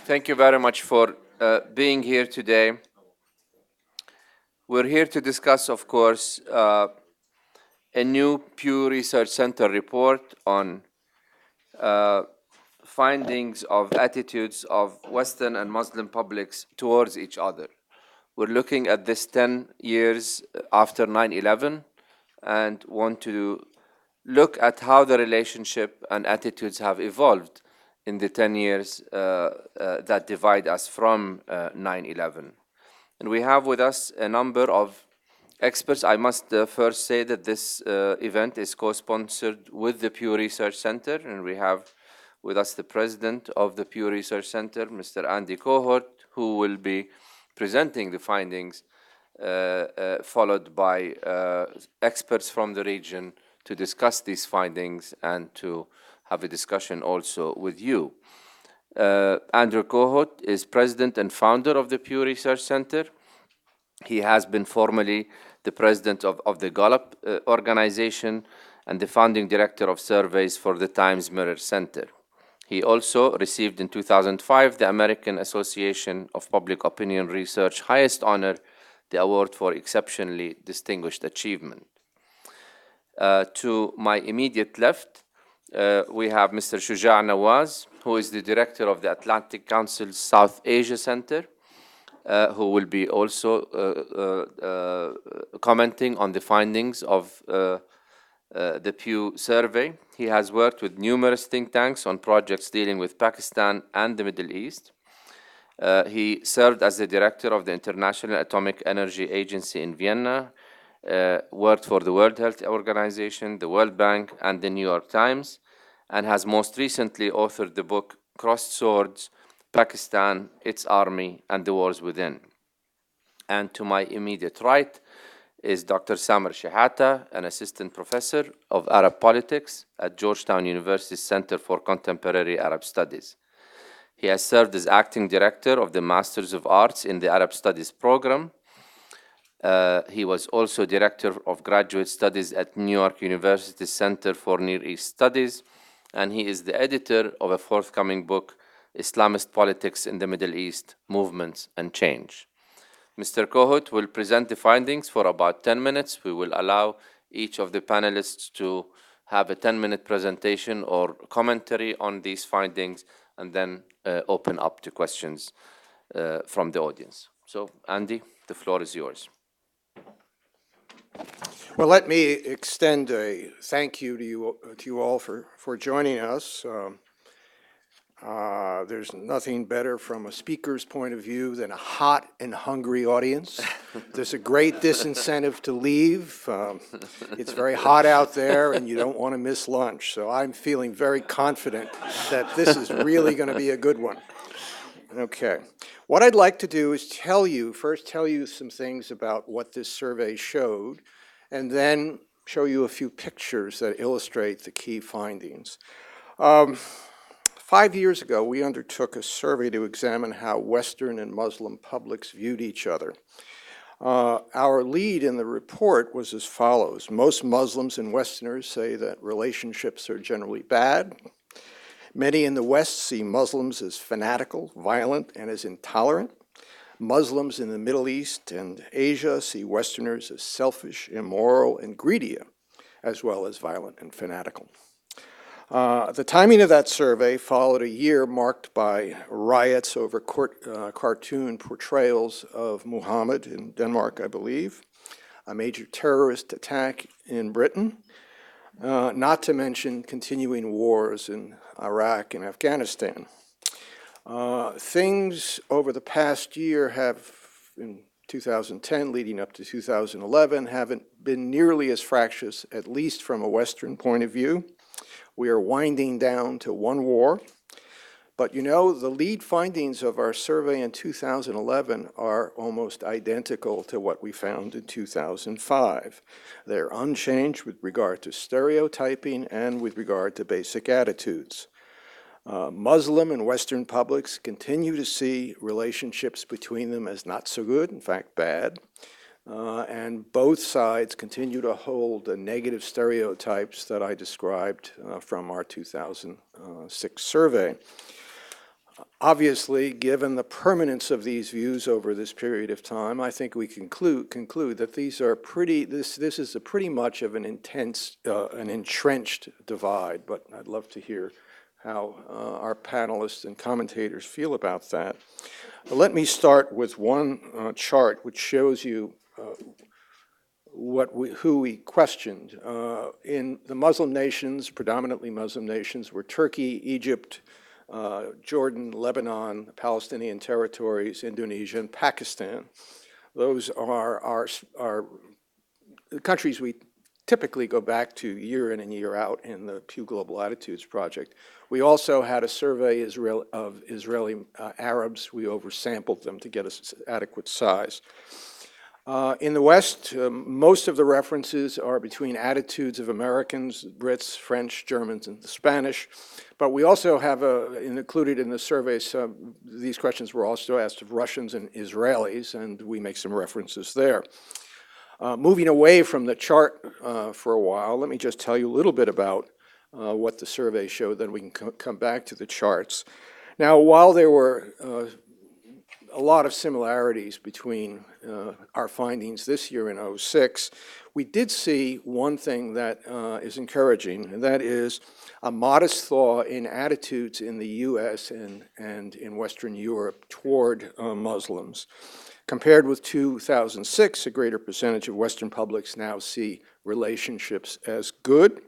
Thank you very much for being here today. We're here to discuss, of course, a new Pew Research Center report on findings of attitudes of Western and Muslim publics towards each other. We're looking at this 10 years after 9/11 and want to look at how the relationship and attitudes have evolved in the 10 years that divide us from 9/11. And we have with us a number of experts. I must first say that this event is co-sponsored with the Pew Research Center, and we have with us the president of the Pew Research Center, Mr. Andy Cohort, who will be presenting the findings, followed by experts from the region to discuss these findings and to have a discussion also with you. Andrew Cohort is president and founder of the Pew Research Center. He has been formerly the president of the Gallup organization and the founding director of surveys for the Times Mirror Center. He also received in 2005 the American Association of Public Opinion Research highest honor, the award for exceptionally distinguished achievement. To my immediate left, we have Mr. Shuja' Nawaz, who is the director of the Atlantic Council's South Asia Center, who will be also commenting on the findings of the Pew survey. He has worked with numerous think tanks on projects dealing with Pakistan and the Middle East. He served as the director of the International Atomic Energy Agency in Vienna, worked for the World Health Organization, the World Bank, and the New York Times, and has most recently authored the book Crossed Swords, Pakistan, its Army, and the Wars Within. And to my immediate right is Dr. Samer Shehata, an assistant professor of Arab politics at Georgetown University's Center for Contemporary Arab Studies. He has served as acting director of the Masters of Arts in the Arab Studies program. He was also director of graduate studies at New York University's Center for Near East Studies, and he is the editor of a forthcoming book, Islamist Politics in the Middle East, Movements and Change. Mr. Cohort will present the findings for about 10 minutes. We will allow each of the panelists to have a 10-minute presentation or commentary on these findings, and then open up to questions from the audience. So, Andy, the floor is yours. Well, let me extend a thank you to you all for joining us. There's nothing better from a speaker's point of view than a hot and hungry audience. There's a great disincentive to leave. It's very hot out there and you don't want to miss lunch. So I'm feeling very confident that this is really going to be a good one. Okay. What I'd like to do is first tell you some things about what this survey showed, and then show you a few pictures that illustrate the key findings. 5 years ago, we undertook a survey to examine how Western and Muslim publics viewed each other. Our lead in the report was as follows. Most Muslims and Westerners say that relationships are generally bad. Many in the West see Muslims as fanatical, violent, and as intolerant. Muslims in the Middle East and Asia see Westerners as selfish, immoral, and greedy, as well as violent and fanatical. The timing of that survey followed a year marked by riots over cartoon portrayals of Muhammad in Denmark, I believe, a major terrorist attack in Britain, not to mention continuing wars in Iraq and Afghanistan. Things over the past year have, in 2010 leading up to 2011, haven't been nearly as fractious, at least from a Western point of view. We are winding down to one war. But you know, the lead findings of our survey in 2011 are almost identical to what we found in 2005. They're unchanged with regard to stereotyping and with regard to basic attitudes. Muslim and Western publics continue to see relationships between them as not so good, in fact bad, and both sides continue to hold the negative stereotypes that I described from our 2006 survey. Obviously, given the permanence of these views over this period of time, I think we conclude that these are this is pretty much of an entrenched divide, but I'd love to hear how our panelists and commentators feel about that. Let me start with one chart which shows you who we questioned. In the Muslim nations, predominantly Muslim nations, were Turkey, Egypt, Jordan, Lebanon, the Palestinian territories, Indonesia, and Pakistan. Those are the countries we typically go back to year in and year out in the Pew Global Attitudes Project. We also had a survey of Israeli Arabs. We oversampled them to get an adequate size. In the West, most of the references are between attitudes of Americans, Brits, French, Germans, and the Spanish. But we also have included in the survey, these questions were also asked of Russians and Israelis, and we make some references there. Moving away from the chart for a while, let me just tell you a little bit about what the survey showed, then we can come back to the charts. Now, while there were a lot of similarities between our findings this year in 2006, we did see one thing that is encouraging, and that is a modest thaw in attitudes in the US and in Western Europe toward Muslims. Compared with 2006, a greater percentage of Western publics now see relationships as good.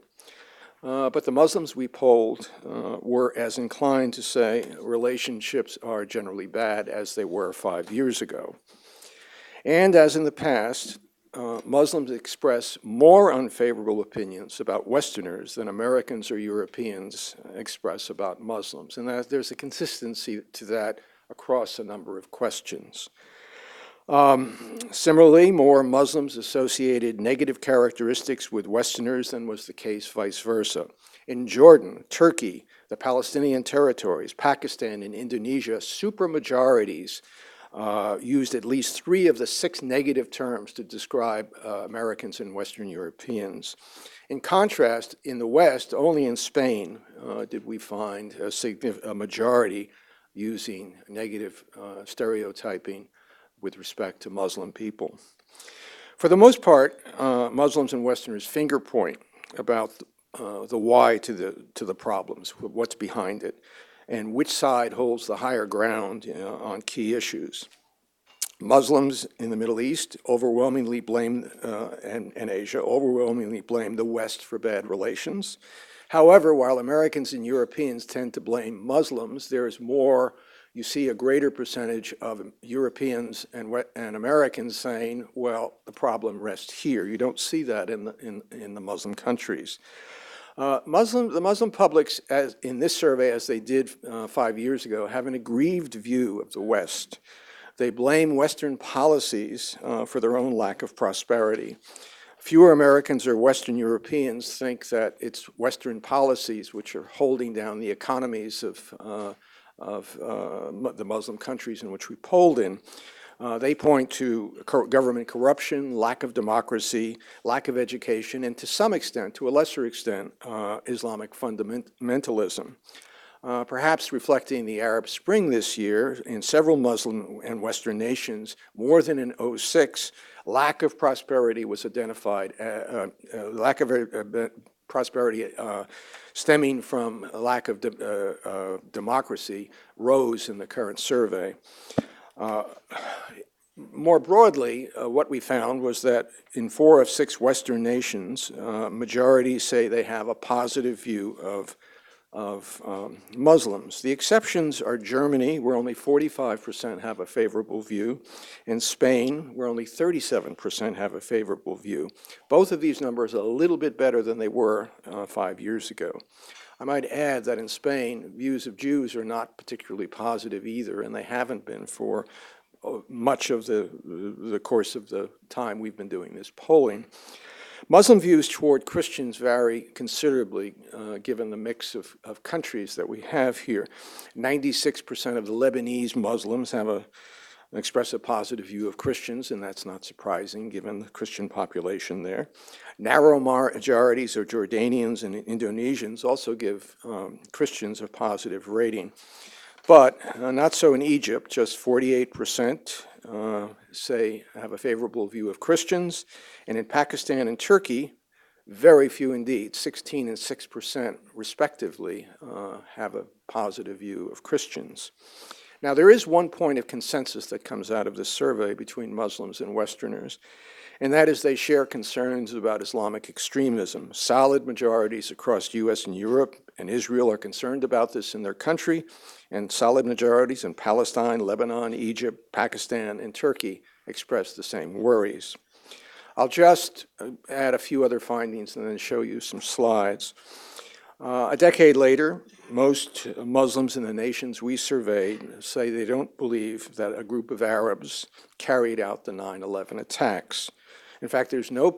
But the Muslims we polled were as inclined to say relationships are generally bad as they were 5 years ago. And as in the past, Muslims express more unfavorable opinions about Westerners than Americans or Europeans express about Muslims. And there's a consistency to that across a number of questions. Similarly, more Muslims associated negative characteristics with Westerners than was the case vice versa. In Jordan, Turkey, the Palestinian territories, Pakistan, and Indonesia, supermajorities used at least 3 of the 6 negative terms to describe Americans and Western Europeans. In contrast, in the West, only in Spain did we find a majority using negative stereotyping with respect to Muslim people. For the most part, Muslims and Westerners finger point about the why to the problems, what's behind it, and which side holds the higher ground on key issues. Muslims in the Middle East overwhelmingly blame, and Asia overwhelmingly blame the West for bad relations. However, while Americans and Europeans tend to blame Muslims, there's more. You see a greater percentage of Europeans and Americans saying, well, the problem rests here. You don't see that in the Muslim countries. The Muslim publics, in this survey, as they did 5 years ago, have an aggrieved view of the West. They blame Western policies for their own lack of prosperity. Fewer Americans or Western Europeans think that it's Western policies which are holding down the economies of the Muslim countries in which we polled in. They point to government corruption, lack of democracy, lack of education, and to some extent, to a lesser extent, Islamic fundamentalism. Perhaps reflecting the Arab Spring this year, in several Muslim and Western nations, more than in 2006, lack of prosperity was identified, lack of prosperity stemming from a lack of democracy rose in the current survey. More broadly, what we found was that in 4 of 6 Western nations, majorities say they have a positive view of Muslims. The exceptions are Germany, where only 45% have a favorable view, and Spain, where only 37% have a favorable view. Both of these numbers are a little bit better than they were 5 years ago. I might add that in Spain, views of Jews are not particularly positive either, and they haven't been for much of the course of the time we've been doing this polling. Muslim views toward Christians vary considerably given the mix of countries that we have here. 96% of the Lebanese Muslims express a positive view of Christians, and that's not surprising given the Christian population there. Narrow majorities of Jordanians and Indonesians also give Christians a positive rating. But not so in Egypt. Just 48% say have a favorable view of Christians. And in Pakistan and Turkey, very few indeed, 16 and 6% respectively, have a positive view of Christians. Now, there is one point of consensus that comes out of this survey between Muslims and Westerners, and that is they share concerns about Islamic extremism. Solid majorities across US and Europe and Israel are concerned about this in their country, and solid majorities in Palestine, Lebanon, Egypt, Pakistan, and Turkey express the same worries. I'll just add a few other findings and then show you some slides. A decade later, most Muslims in the nations we surveyed say they don't believe that a group of Arabs carried out the 9/11 attacks. In fact, there's no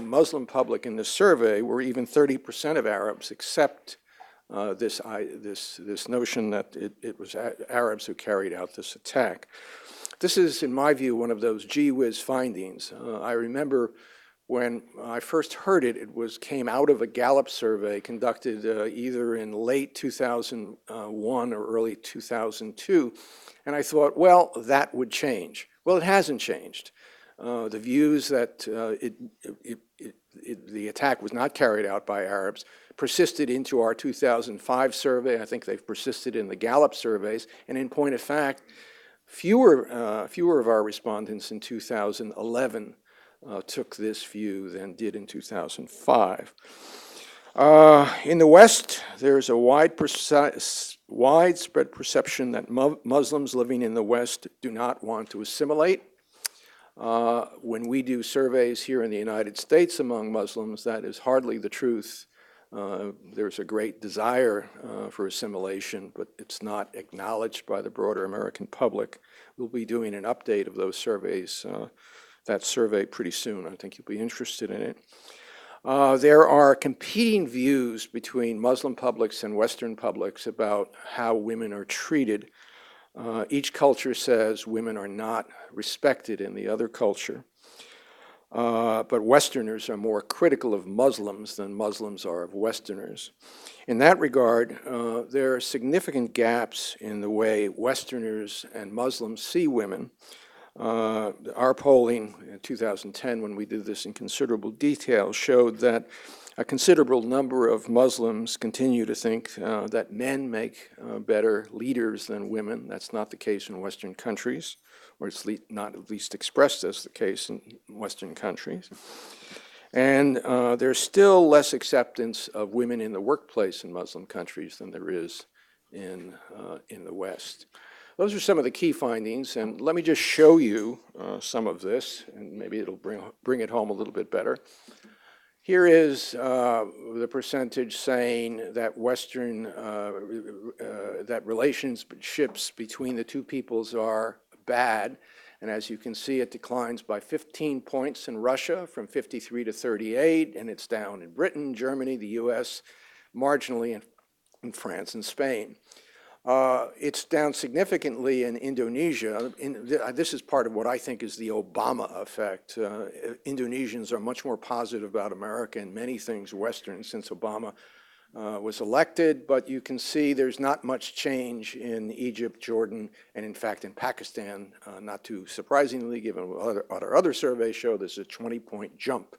Muslim public in this survey where even 30% of Arabs accept this notion that it was Arabs who carried out this attack. This is, in my view, one of those gee whiz findings. I remember when I first heard it, came out of a Gallup survey conducted either in late 2001 or early 2002, and I thought, well, that would change. Well, it hasn't changed. The views that the attack was not carried out by Arabs persisted into our 2005 survey. I think they've persisted in the Gallup surveys, and in point of fact, fewer of our respondents in 2011 took this view than did in 2005. In the West, there's a widespread perception that Muslims living in the West do not want to assimilate. When we do surveys here in the United States among Muslims, that is hardly the truth. There's a great desire for assimilation, but it's not acknowledged by the broader American public. We'll be doing an update of those surveys, that survey pretty soon. I think you'll be interested in it. There are competing views between Muslim publics and Western publics about how women are treated. Each culture says women are not respected in the other culture. But Westerners are more critical of Muslims than Muslims are of Westerners. In that regard, there are significant gaps in the way Westerners and Muslims see women. Our polling in 2010, when we did this in considerable detail, showed that a considerable number of Muslims continue to think that men make better leaders than women. That's not the case in Western countries, or it's not at least expressed as the case in Western countries. And there's still less acceptance of women in the workplace in Muslim countries than there is in the West. Those are some of the key findings, and let me just show you some of this, and maybe it'll bring it home a little bit better. Here is the percentage saying that that relationships between the two peoples are bad, and as you can see, it declines by 15 points in Russia from 53 to 38, and it's down in Britain, Germany, the US, marginally in France and Spain. It's down significantly in Indonesia. This is part of what I think is the Obama effect. Indonesians are much more positive about America and many things Western since Obama was elected, but you can see there's not much change in Egypt, Jordan, and in fact in Pakistan, not too surprisingly, given what other surveys show, there's a 20-point jump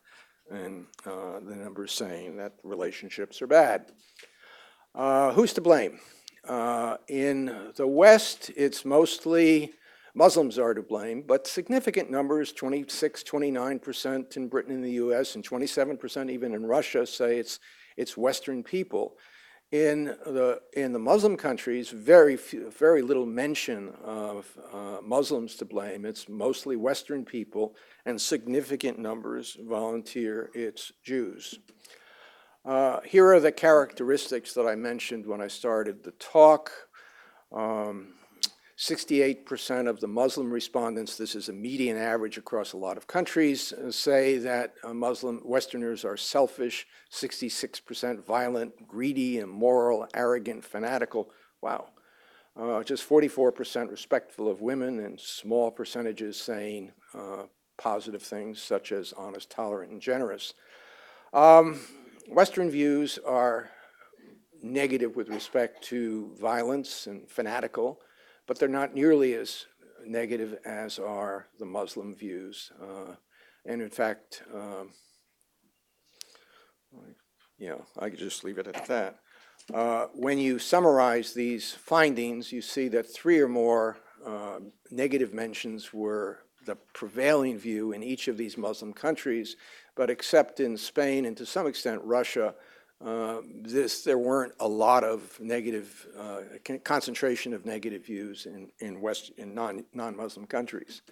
in the numbers saying that relationships are bad. Who's to blame? In the West, it's mostly Muslims are to blame, but significant numbers, 26, 29% in Britain and the US, and 27% even in Russia, say it's Western people. In the Muslim countries, very little mention of Muslims to blame. It's mostly Western people, and significant numbers volunteer it's Jews. Here are the characteristics that I mentioned when I started the talk. 68% of the Muslim respondents, this is a median average across a lot of countries, say that Muslim Westerners are selfish, 66% violent, greedy, immoral, arrogant, fanatical. Wow. Just 44% respectful of women, and small percentages saying positive things such as honest, tolerant, and generous. Western views are negative with respect to violence and fanatical, but they're not nearly as negative as are the Muslim views. And in fact, I could just leave it at that. When you summarize these findings, you see that 3 or more negative mentions were the prevailing view in each of these Muslim countries, but except in Spain and to some extent Russia, there weren't a lot of negative, concentration of negative views in non-Muslim countries.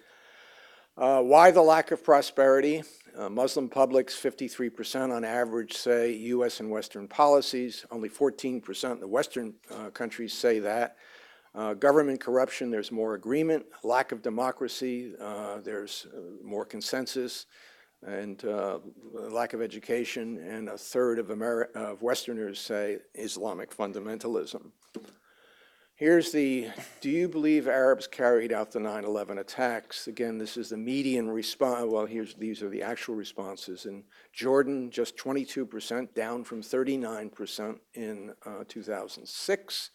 Why the lack of prosperity? Muslim publics, 53% on average, say U.S. and Western policies. Only 14% in the Western countries say that. Government corruption, there's more agreement. Lack of democracy, there's more consensus. And lack of education, and a third of Westerners say Islamic fundamentalism. Here's do you believe Arabs carried out the 9/11 attacks? Again, this is the median response. Well, these are the actual responses. In Jordan, just 22%, down from 39% in 2006.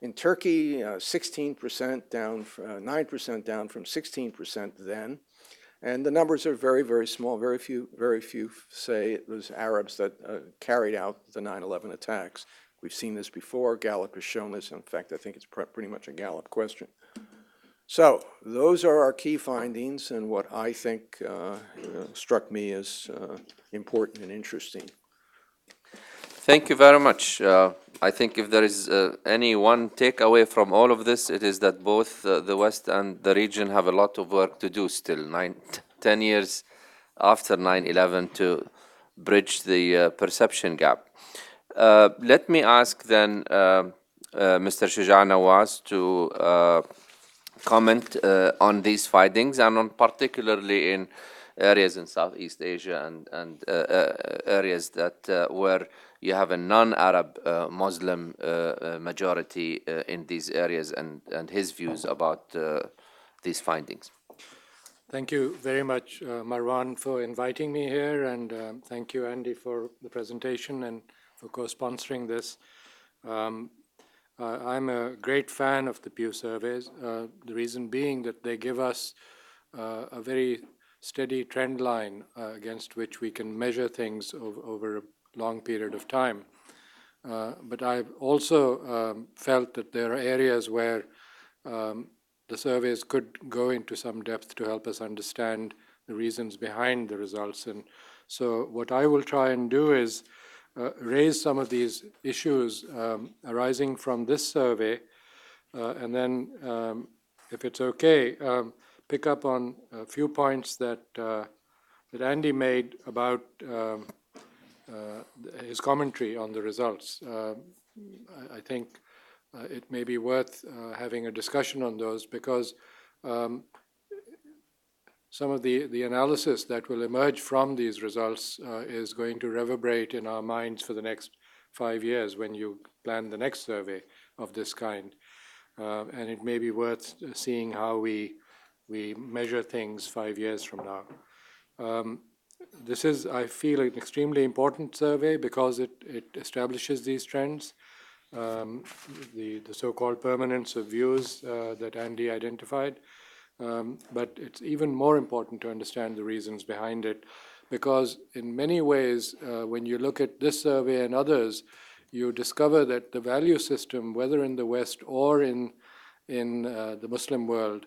In Turkey, 16% down, 9% down from 16% then. And the numbers are very, very small. Very few say it was Arabs that carried out the 9/11 attacks. We've seen this before. Gallup has shown this. In fact, I think it's pretty much a Gallup question. So those are our key findings and what I think struck me as important and interesting. Thank you very much. I think if there is any one takeaway from all of this, it is that both the West and the region have a lot of work to do still, 10 years after 9/11, to bridge the perception gap. Let me ask then Mr. Shuja' Nawaz to comment on these findings, and on particularly in areas in Southeast Asia and areas that where you have a non-Arab Muslim majority in these areas, and his views about these findings. Thank you very much, Marwan, for inviting me here, and thank you, Andy, for the presentation and for co-sponsoring this. I'm a great fan of the Pew surveys, the reason being that they give us a very steady trend line against which we can measure things over a long period of time. But I've also felt that there are areas where the surveys could go into some depth to help us understand the reasons behind the results. And so what I will try and do is raise some of these issues arising from this survey, and then, if it's okay, pick up on a few points that Andy made about his commentary on the results. I think it may be worth having a discussion on those, because some of the analysis that will emerge from these results is going to reverberate in our minds for the next 5 years when you plan the next survey of this kind. And it may be worth seeing how we measure things 5 years from now. This is, I feel, an extremely important survey because it establishes these trends, the so-called permanence of views that Andy identified. But it's even more important to understand the reasons behind it, because in many ways, when you look at this survey and others, you discover that the value system, whether in the West or in the Muslim world,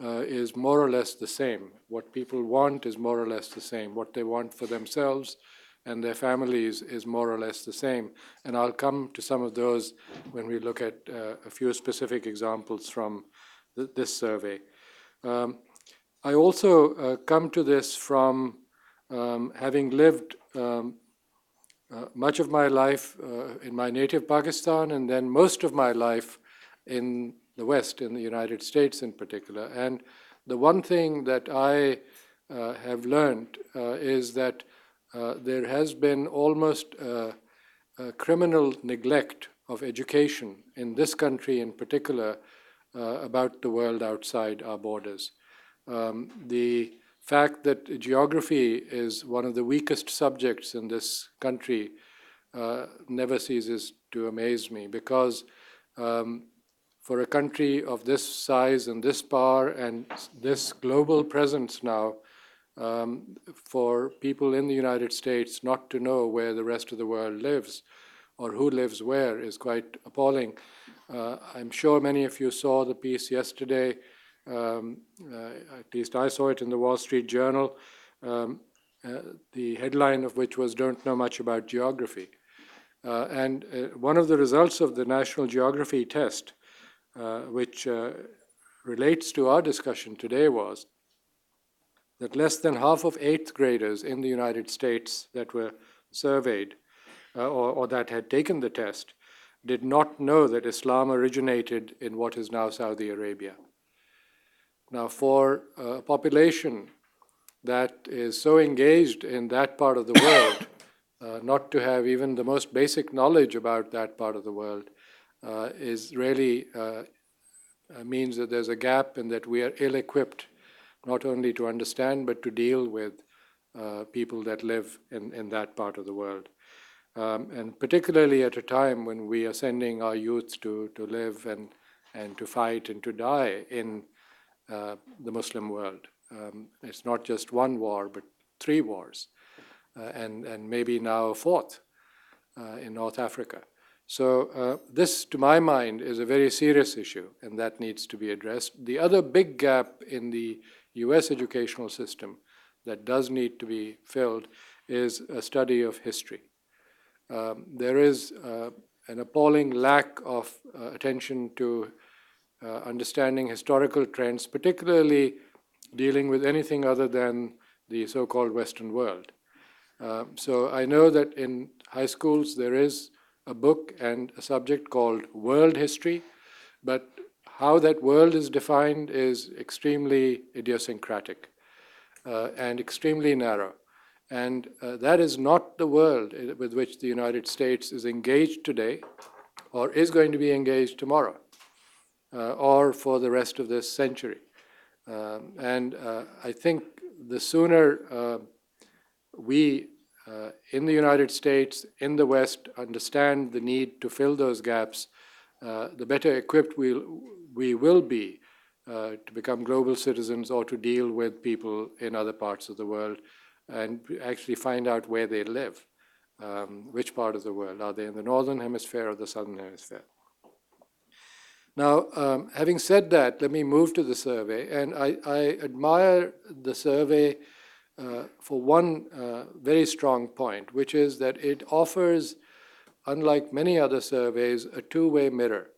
is more or less the same. What people want is more or less the same. What they want for themselves and their families is more or less the same. And I'll come to some of those when we look at a few specific examples from this survey. I also come to this from having lived much of my life in my native Pakistan, and then most of my life in the West, in the United States in particular. And the one thing that I have learned is that there has been almost a criminal neglect of education in this country in particular about the world outside our borders. The fact that geography is one of the weakest subjects in this country never ceases to amaze me, because for a country of this size and this power and this global presence now, for people in the United States not to know where the rest of the world lives or who lives where is quite appalling. I'm sure many of you saw the piece yesterday, at least I saw it in the Wall Street Journal, the headline of which was "Don't Know Much About Geography." And one of the results of the National Geography test, which relates to our discussion today, was that less than half of 8th graders in the United States that were surveyed or that had taken the test did not know that Islam originated in what is now Saudi Arabia. Now, for a population that is so engaged in that part of the world, not to have even the most basic knowledge about that part of the world is really means that there's a gap and that we are ill-equipped not only to understand but to deal with people that live in that part of the world. And particularly at a time when we are sending our youth to live and to fight and to die in the Muslim world. It's not just one war, but 3 wars, and maybe now a 4th in North Africa. So this, to my mind, is a very serious issue, and that needs to be addressed. The other big gap in the US educational system that does need to be filled is a study of history. There is an appalling lack of attention to understanding historical trends, particularly dealing with anything other than the so-called Western world. So I know that in high schools there is a book and a subject called world history, but how that world is defined is extremely idiosyncratic and extremely narrow. And that is not the world with which the United States is engaged today or is going to be engaged tomorrow or for the rest of this century. And I think the sooner we in the United States, in the West, understand the need to fill those gaps, the better equipped we will be to become global citizens or to deal with people in other parts of the world and actually find out where they live, which part of the world. Are they in the northern hemisphere or the southern hemisphere? Now, having said that, let me move to the survey. And I admire the survey for one very strong point, which is that it offers, unlike many other surveys, a two-way mirror.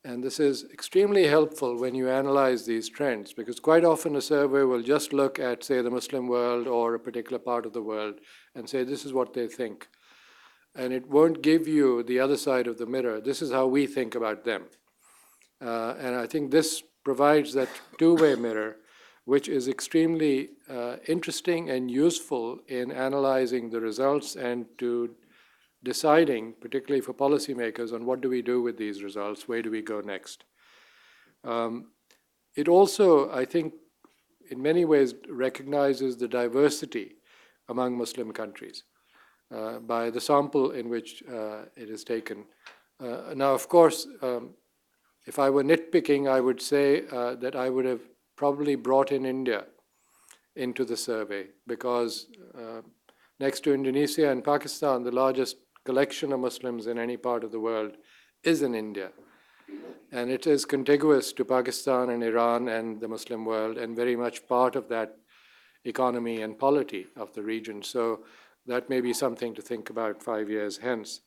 And this is extremely helpful when you analyze these trends, because quite often a survey will just look at, say, the Muslim world or a particular part of the world and say, this is what they think. And it won't give you the other side of the mirror. This is how we think about them. And I think this provides that two-way mirror, which is extremely interesting and useful in analyzing the results and to deciding, particularly for policymakers, on what do we do with these results, where do we go next. It also, I think, in many ways recognizes the diversity among Muslim countries by the sample in which it is taken. Now, of course, if I were nitpicking, I would say that I would have probably brought in India into the survey, because next to Indonesia and Pakistan, the largest collection of Muslims in any part of the world is in India. And it is contiguous to Pakistan and Iran and the Muslim world, and very much part of that economy and polity of the region. So that may be something to think about 5 years hence.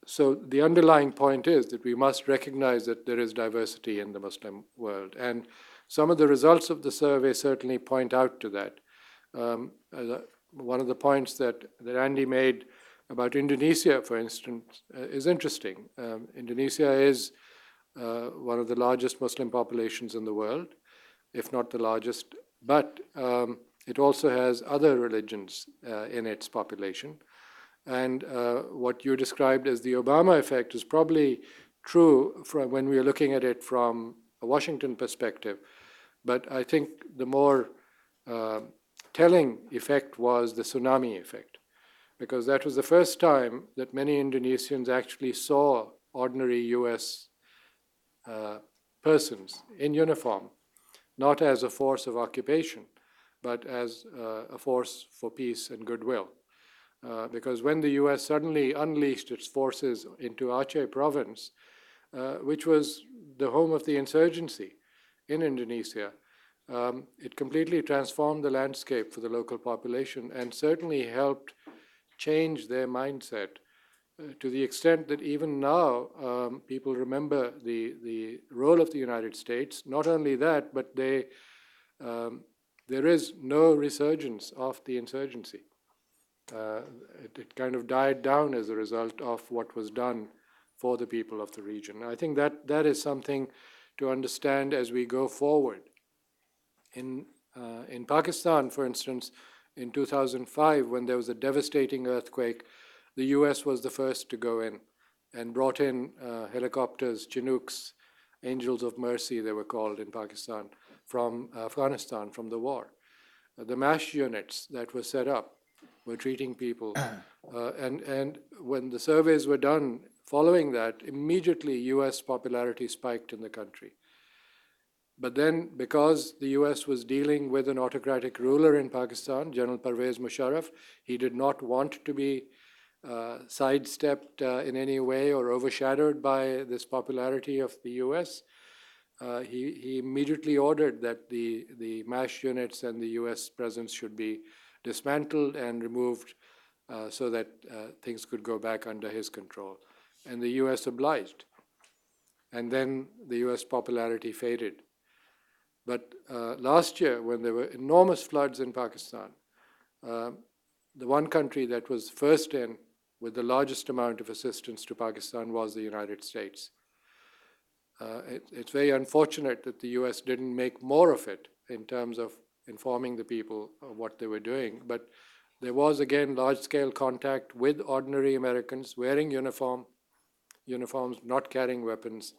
So the underlying point is that we must recognize that there is diversity in the Muslim world. And some of the results of the survey certainly point out to that. One of the points that Andy made about Indonesia, for instance, is interesting. Indonesia is one of the largest Muslim populations in the world, if not the largest, but it also has other religions in its population. And what you described as the Obama effect is probably true from when we are looking at it from a Washington perspective. But I think the more telling effect was the tsunami effect, because that was the first time that many Indonesians actually saw ordinary US persons in uniform, not as a force of occupation, but as a force for peace and goodwill. Because when the US suddenly unleashed its forces into Aceh province, which was the home of the insurgency in Indonesia, it completely transformed the landscape for the local population and certainly helped change their mindset to the extent that even now people remember the role of the United States. Not only that, but there is no resurgence of the insurgency. It kind of died down as a result of what was done for the people of the region. I think that is something to understand as we go forward. In Pakistan, for instance, in 2005, when there was a devastating earthquake, the US was the first to go in and brought in helicopters, Chinooks, Angels of Mercy, they were called in Pakistan, from Afghanistan, from the war. The MASH units that were set up were treating people. And when the surveys were done following that, immediately US popularity spiked in the country. But then, because the US was dealing with an autocratic ruler in Pakistan, General Pervez Musharraf, he did not want to be sidestepped in any way or overshadowed by this popularity of the US. He immediately ordered that the MASH units and the US presence should be dismantled and removed so that things could go back under his control. And the US obliged. And then the US popularity faded. But last year, when there were enormous floods in Pakistan, the one country that was first in with the largest amount of assistance to Pakistan was the United States. It's very unfortunate that the US didn't make more of it in terms of informing the people of what they were doing. But there was, again, large-scale contact with ordinary Americans wearing uniforms, not carrying weapons,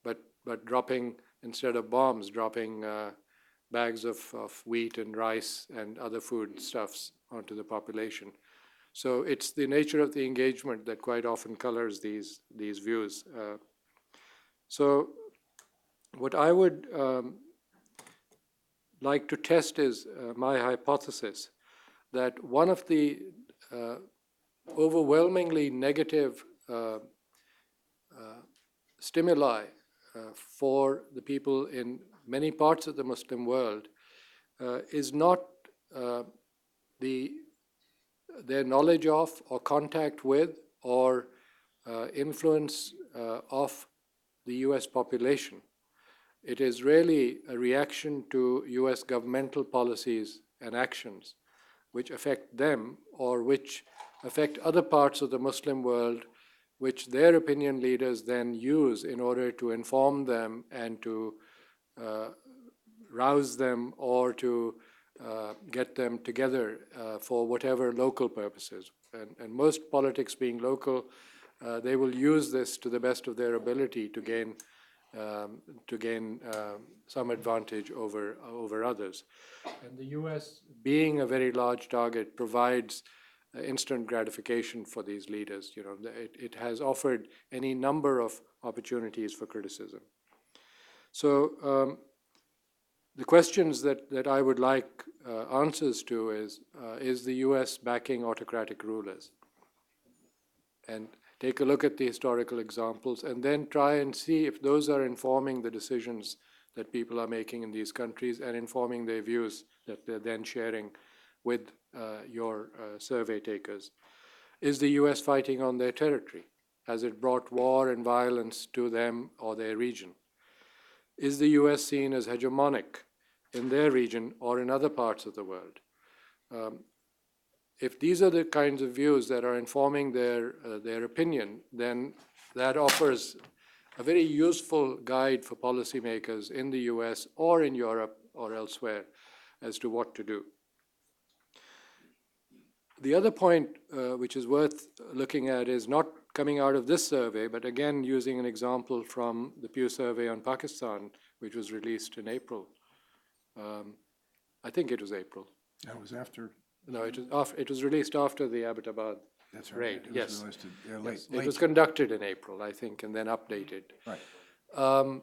but dropping, instead of bombs, dropping bags of wheat and rice and other foodstuffs onto the population. So it's the nature of the engagement that quite often colors these views. So what I would like to test is my hypothesis that one of the overwhelmingly negative stimuli for the people in many parts of the Muslim world is not their knowledge of or contact with or influence of the US population. It is really a reaction to US governmental policies and actions which affect them or which affect other parts of the Muslim world, which their opinion leaders then use in order to inform them and to rouse them or to get them together for whatever local purposes. And most politics being local, they will use this to the best of their ability to gain some advantage over others. And the US, being a very large target, provides instant gratification for these leaders. You know, it has offered any number of opportunities for criticism. So the questions that I would like answers to is the US backing autocratic rulers? And take a look at the historical examples and then try and see if those are informing the decisions that people are making in these countries and informing their views that they're then sharing with your survey takers. Is the US fighting on their territory? Has it brought war and violence to them or their region? Is the US seen as hegemonic in their region or in other parts of the world? If these are the kinds of views that are informing their opinion, then that offers a very useful guide for policymakers in the US or in Europe or elsewhere as to what to do. The other point which is worth looking at is not coming out of this survey, but again using an example from the Pew survey on Pakistan, which was released in April. I think it was April. That was after, No, it was released after the Abbottabad that's right. raid, It was yes. released Yes, late. it was conducted in April, I think, and then updated. Right.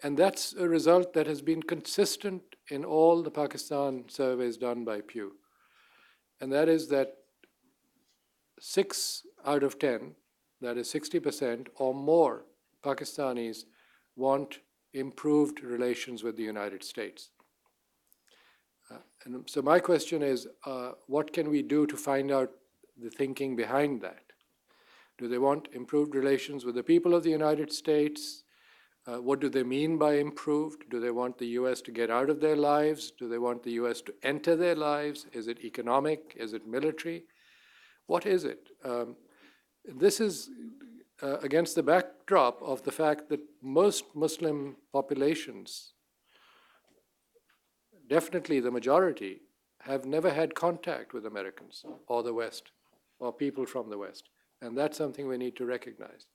And that's a result that has been consistent in all the Pakistan surveys done by Pew. And that is that 6 out of 10, that is 60% or more Pakistanis want improved relations with the United States. And so my question is, what can we do to find out the thinking behind that? Do they want improved relations with the people of the United States? What do they mean by improved? Do they want the US to get out of their lives? Do they want the US to enter their lives? Is it economic? Is it military? What is it? This is against the backdrop of the fact that most Muslim populations, definitely the majority, have never had contact with Americans or the West or people from the West. And that's something we need to recognize.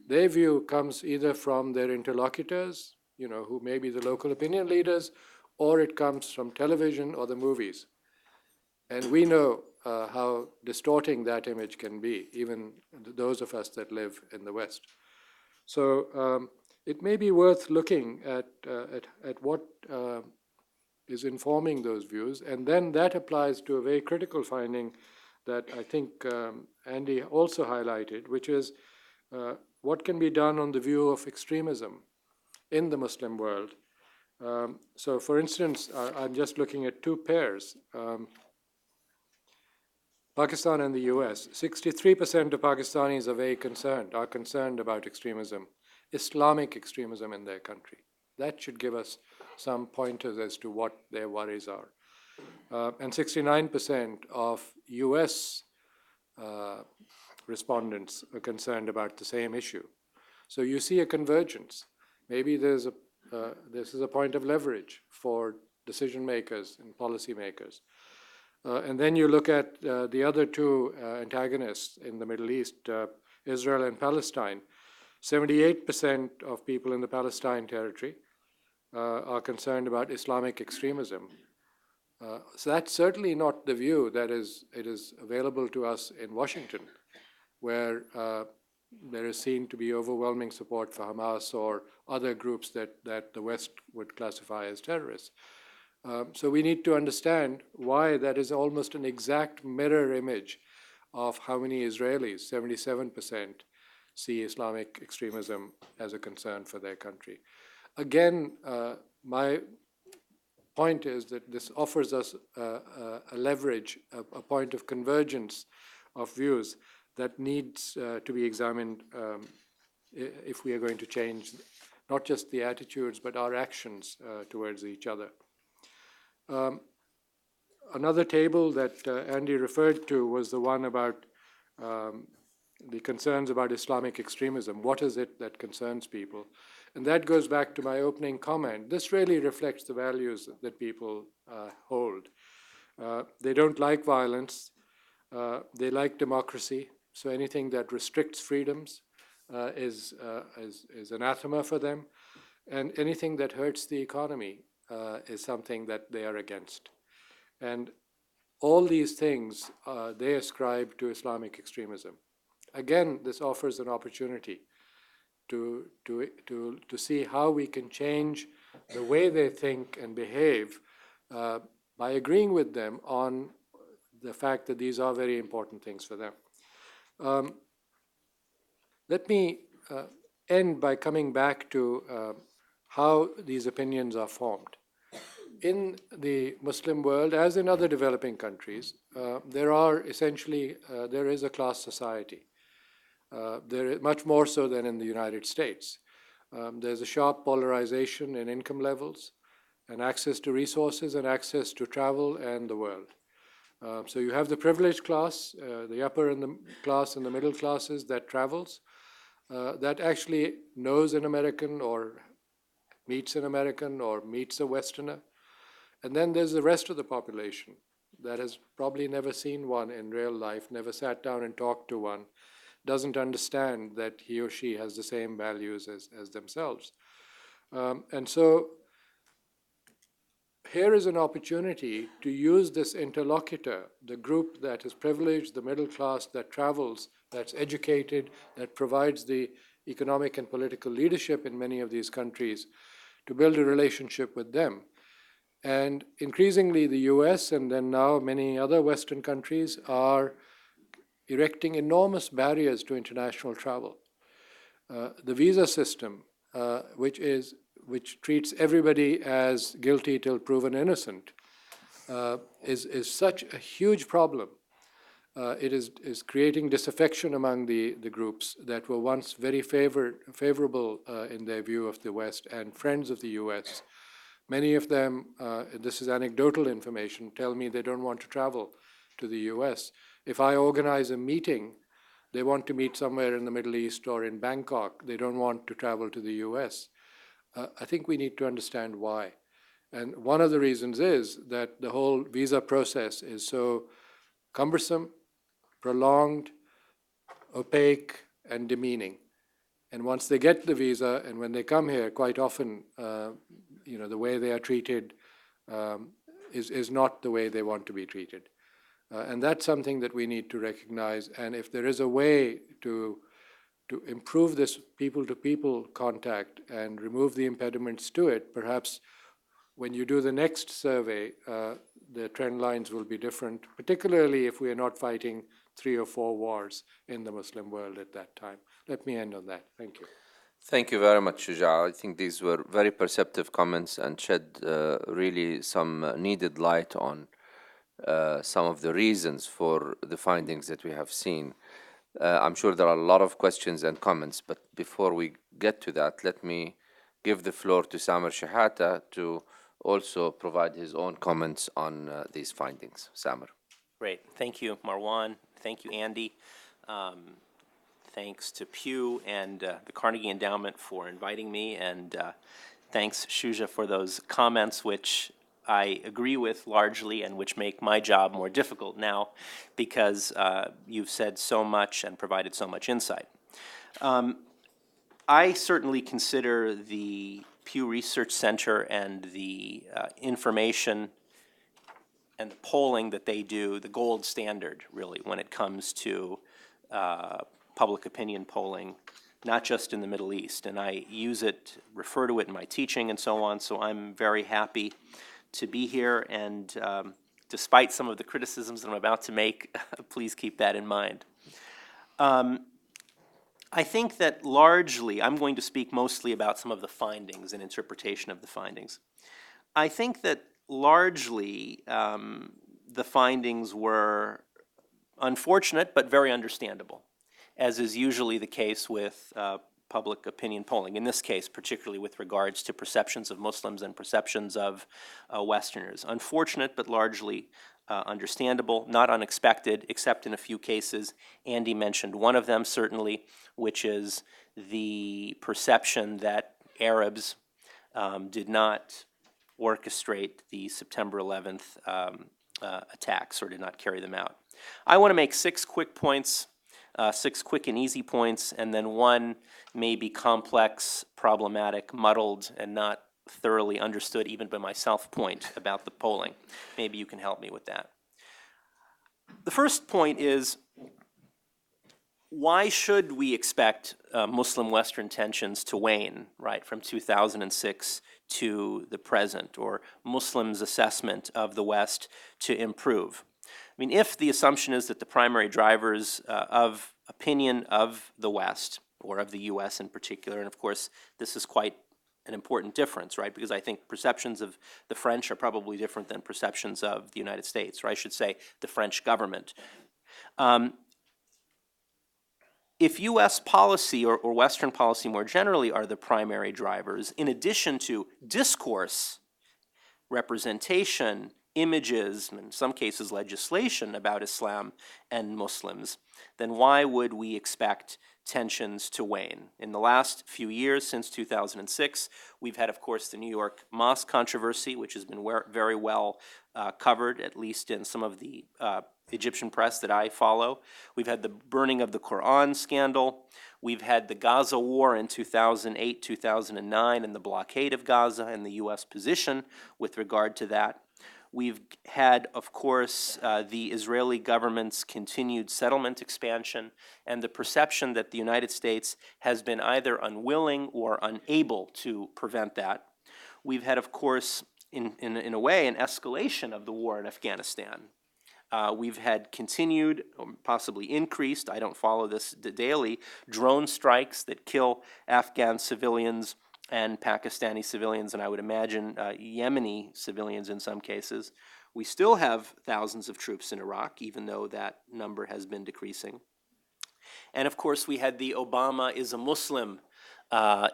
Their view comes either from their interlocutors, who may be the local opinion leaders, or it comes from television or the movies. And we know how distorting that image can be, even those of us that live in the West. So it may be worth looking at what is informing those views, and then that applies to a very critical finding that I think Andy also highlighted, which is what can be done on the view of extremism in the Muslim world. So for instance, I'm just looking at two pairs, Pakistan and the US. 63% of Pakistanis are concerned about extremism, Islamic extremism in their country. That should give us some pointers as to what their worries are. And 69% of US respondents are concerned about the same issue. So you see a convergence. Maybe this is a point of leverage for decision makers and policy makers. And then you look at the other two antagonists in the Middle East, Israel and Palestine. 78% of people in the Palestine territory are concerned about Islamic extremism. So that's certainly not the view that it is available to us in Washington, where there is seen to be overwhelming support for Hamas or other groups that the West would classify as terrorists. So we need to understand why that is almost an exact mirror image of how many Israelis, 77%, see Islamic extremism as a concern for their country. Again, my point is that this offers us a leverage, a point of convergence of views that needs to be examined if we are going to change not just the attitudes, but our actions towards each other. Another table that Andy referred to was the one about the concerns about Islamic extremism. What is it that concerns people? And that goes back to my opening comment. This really reflects the values that people hold. They don't like violence. They like democracy. So anything that restricts freedoms is anathema for them. And anything that hurts the economy is something that they are against. And all these things they ascribe to Islamic extremism. Again, this offers an opportunity to see how we can change the way they think and behave by agreeing with them on the fact that these are very important things for them. Let me end by coming back to how these opinions are formed. In the Muslim world, as in other developing countries, there is a class society. There is much more so than in the United States. There's a sharp polarization in income levels and access to resources and access to travel and the world. So you have the privileged class, the upper class and the middle classes that travels, that actually knows an American or meets an American or meets a Westerner. And then there's the rest of the population that has probably never seen one in real life, never sat down and talked to one, doesn't understand that he or she has the same values as themselves. And so here is an opportunity to use this interlocutor, the group that is privileged, the middle class that travels, that's educated, that provides the economic and political leadership in many of these countries, to build a relationship with them. And increasingly, the US and then now many other Western countries are erecting enormous barriers to international travel. The visa system, which treats everybody as guilty till proven innocent, is such a huge problem. It is creating disaffection among the groups that were once very favorable in their view of the West and friends of the US. Many of them, this is anecdotal information, tell me they don't want to travel to the US. If I organize a meeting, they want to meet somewhere in the Middle East or in Bangkok. They don't want to travel to the US. I think we need to understand why. And one of the reasons is that the whole visa process is so cumbersome, prolonged, opaque, and demeaning. And once they get the visa, and when they come here, quite often, the way they are treated is not the way they want to be treated. And that's something that we need to recognize. And if there is a way to improve this people-to-people contact and remove the impediments to it, perhaps when you do the next survey, the trend lines will be different, particularly if we are not fighting 3 or 4 wars in the Muslim world at that time. Let me end on that. Thank you. Thank you very much, Shuja. I think these were very perceptive comments and shed really some needed light on some of the reasons for the findings that we have seen. I'm sure there are a lot of questions and comments, but before we get to that, let me give the floor to Samer Shahata to also provide his own comments on these findings. Samer. Great. Thank you, Marwan. Thank you, Andy. Thanks to Pew and the Carnegie Endowment for inviting me, and thanks, Shuja, for those comments, which I agree with largely and which make my job more difficult now because you've said so much and provided so much insight. I certainly consider the Pew Research Center and the information and the polling that they do the gold standard, really, when it comes to public opinion polling, not just in the Middle East. And I use it, refer to it in my teaching and so on, so I'm very happy to be here. And despite some of the criticisms that I'm about to make, please keep that in mind. I think that largely, I'm going to speak mostly about some of the findings and interpretation of the findings. I think that largely the findings were unfortunate but very understandable, as is usually the case with public opinion polling, in this case particularly with regards to perceptions of Muslims and perceptions of Westerners. Unfortunate but largely understandable, not unexpected, except in a few cases. Andy mentioned one of them certainly, which is the perception that Arabs did not orchestrate the September 11th attacks or did not carry them out. I want to make 6 quick points, 6 quick and easy points, and then one maybe complex, problematic, muddled, and not thoroughly understood even by myself point about the polling. Maybe you can help me with that. The first point is, why should we expect Muslim-Western tensions to wane, right, from 2006 to the present, or Muslims' assessment of the West to improve? I mean, if the assumption is that the primary drivers of opinion of the West, or of the U.S. in particular, and of course this is quite an important difference, right, because I think perceptions of the French are probably different than perceptions of the United States, or I should say the French government. If U.S. policy or Western policy more generally are the primary drivers, in addition to discourse, representation, images, in some cases legislation about Islam and Muslims, then why would we expect tensions to wane? In the last few years, since 2006, we've had, of course, the New York mosque controversy, which has been very well covered, at least in some of the Egyptian press that I follow. We've had the burning of the Quran scandal. We've had the Gaza war in 2008, 2009, and the blockade of Gaza and the U.S. position with regard to that. We've had, of course, the Israeli government's continued settlement expansion and the perception that the United States has been either unwilling or unable to prevent that. We've had, of course, in a way, an escalation of the war in Afghanistan. We've had continued, or possibly increased, I don't follow this daily, drone strikes that kill Afghan civilians and Pakistani civilians, and I would imagine Yemeni civilians in some cases. We still have thousands of troops in Iraq, even though that number has been decreasing. And of course, we had the Obama is a Muslim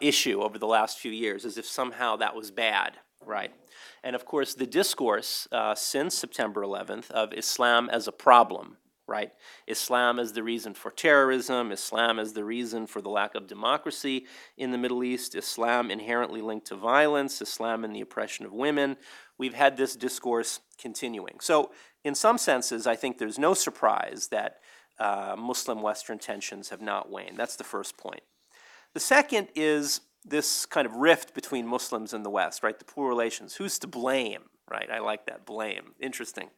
issue over the last few years, as if somehow that was bad, right? And of course, the discourse since September 11th of Islam as a problem, right? Islam as the reason for terrorism, Islam as the reason for the lack of democracy in the Middle East, Islam inherently linked to violence, Islam and the oppression of women. We've had this discourse continuing. So in some senses, I think there's no surprise that Muslim-Western tensions have not waned. That's the first point. The second is this kind of rift between Muslims and the West, right? The poor relations. Who's to blame, right? I like that, blame. Interesting.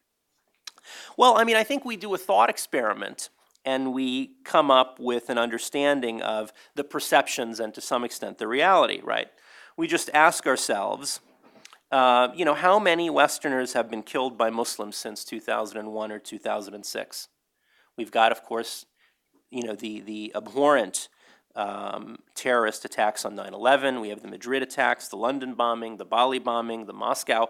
Well, I mean, I think we do a thought experiment and we come up with an understanding of the perceptions and to some extent the reality, right? We just ask ourselves, how many Westerners have been killed by Muslims since 2001 or 2006? We've got, of course, the abhorrent terrorist attacks on 9/11. We have the Madrid attacks, the London bombing, the Bali bombing, the Moscow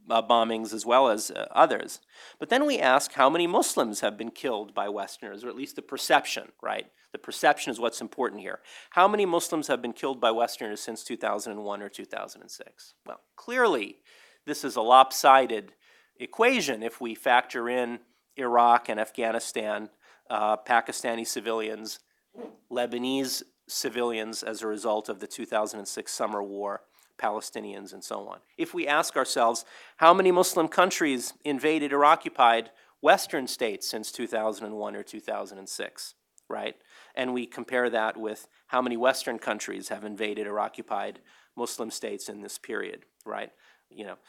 bombings, as well as others. But then we ask how many Muslims have been killed by Westerners, or at least the perception, right? The perception is what's important here. How many Muslims have been killed by Westerners since 2001 or 2006? Well, clearly, this is a lopsided equation if we factor in Iraq and Afghanistan, Pakistani civilians, Lebanese civilians as a result of the 2006 summer war, Palestinians, and so on. If we ask ourselves, how many Muslim countries invaded or occupied Western states since 2001 or 2006, right? And we compare that with how many Western countries have invaded or occupied Muslim states in this period, right?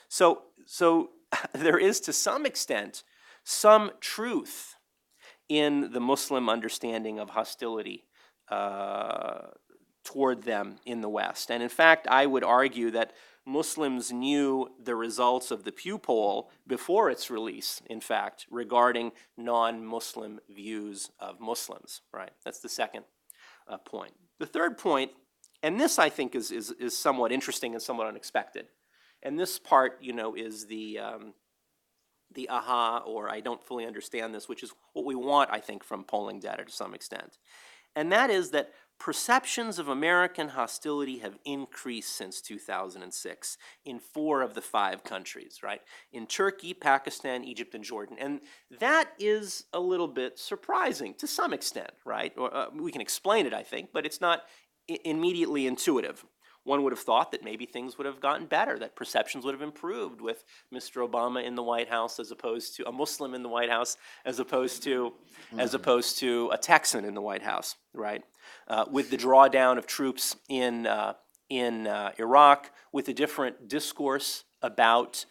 So there is, to some extent, some truth in the Muslim understanding of hostility toward them in the West. And in fact, I would argue that Muslims knew the results of the Pew poll before its release, in fact, regarding non-Muslim views of Muslims, right? That's the second point. The third point, and this I think is somewhat interesting and somewhat unexpected, and this part, is the aha, or I don't fully understand this, which is what we want, I think, from polling data to some extent. And that is that perceptions of American hostility have increased since 2006 in 4 of the 5 countries, right? In Turkey, Pakistan, Egypt, and Jordan. And that is a little bit surprising to some extent, right? Or, we can explain it, I think, but it's not immediately intuitive. One would have thought that maybe things would have gotten better, that perceptions would have improved with Mr. Obama in the White House as opposed to a Muslim in the White House, as opposed to a Texan in the White House, right? With the drawdown of troops in Iraq, with a different discourse about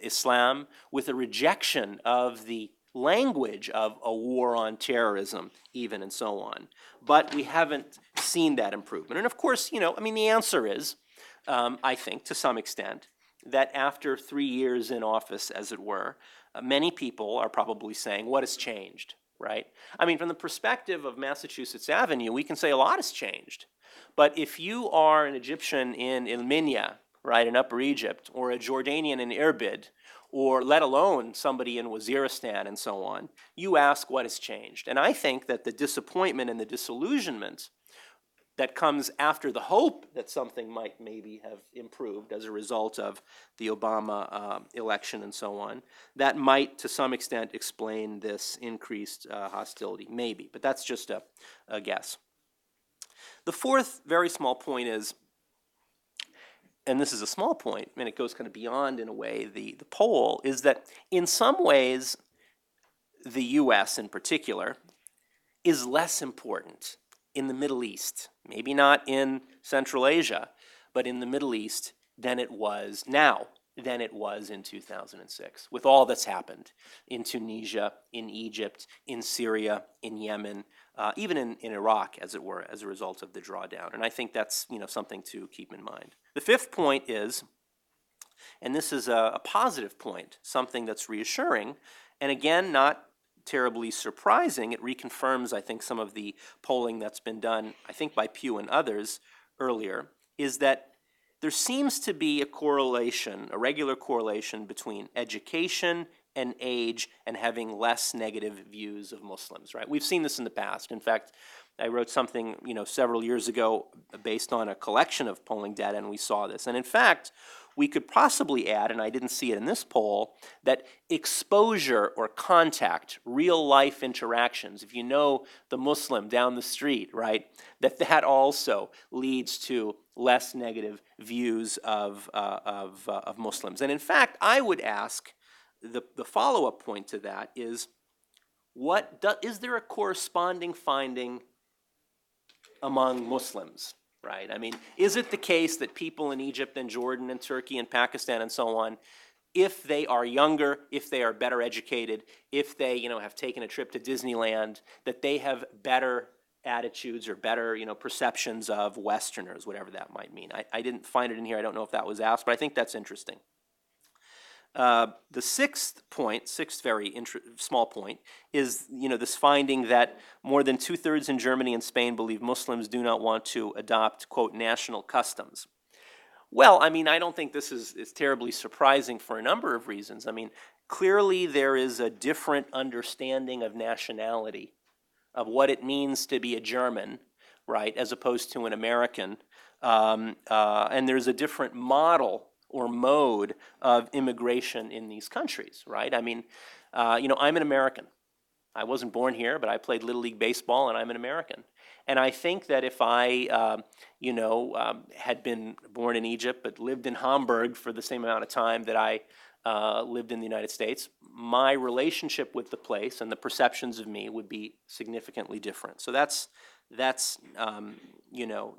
Islam, with a rejection of the language of a war on terrorism, even, and so on. But we haven't seen that improvement. And of course, the answer is, I think, to some extent, that after 3 years in office, as it were, many people are probably saying, what has changed, right? From the perspective of Massachusetts Avenue, we can say a lot has changed. But if you are an Egyptian in El Minya, right, in Upper Egypt, or a Jordanian in Irbid, or let alone somebody in Waziristan and so on, you ask what has changed. And I think that the disappointment and the disillusionment that comes after the hope that something might maybe have improved as a result of the Obama election and so on, that might to some extent explain this increased hostility, maybe, but that's just a guess. The fourth very small point is, and this is a small point, and it goes kind of beyond, in a way, the poll, is that in some ways, the U.S. in particular is less important in the Middle East, maybe not in Central Asia, but in the Middle East than it was now, than it was in 2006, with all that's happened in Tunisia, in Egypt, in Syria, in Yemen, even in Iraq, as it were, as a result of the drawdown. And I think that's something to keep in mind. The fifth point is, and this is a positive point, something that's reassuring, and again, not terribly surprising. It reconfirms, I think, some of the polling that's been done, I think, by Pew and others earlier, is that there seems to be a correlation, a regular correlation between education and age and having less negative views of Muslims, right? We've seen this in the past. In fact, I wrote something, several years ago based on a collection of polling data, and we saw this. And in fact, we could possibly add, and I didn't see it in this poll, that exposure or contact, real life interactions, if you know the Muslim down the street, right, that also leads to less negative views of Muslims. And in fact, I would ask, the follow-up point to that is, is there a corresponding finding among Muslims? Right? I mean, is it the case that people in Egypt and Jordan and Turkey and Pakistan and so on, if they are younger, if they are better educated, if they, have taken a trip to Disneyland, that they have better attitudes or better, perceptions of Westerners, whatever that might mean? I didn't find it in here. I don't know if that was asked, but I think that's interesting. The sixth very small point, is this finding that more than 2/3 in Germany and Spain believe Muslims do not want to adopt, quote, national customs. Well, I mean, I don't think this is terribly surprising for a number of reasons. I mean, clearly there is a different understanding of nationality, of what it means to be a German, right, as opposed to an American. And there's a different model or mode of immigration in these countries, right? I mean, I'm an American. I wasn't born here, but I played Little League Baseball, and I'm an American. And I think that if I, had been born in Egypt but lived in Hamburg for the same amount of time that I lived in the United States, my relationship with the place and the perceptions of me would be significantly different. So that's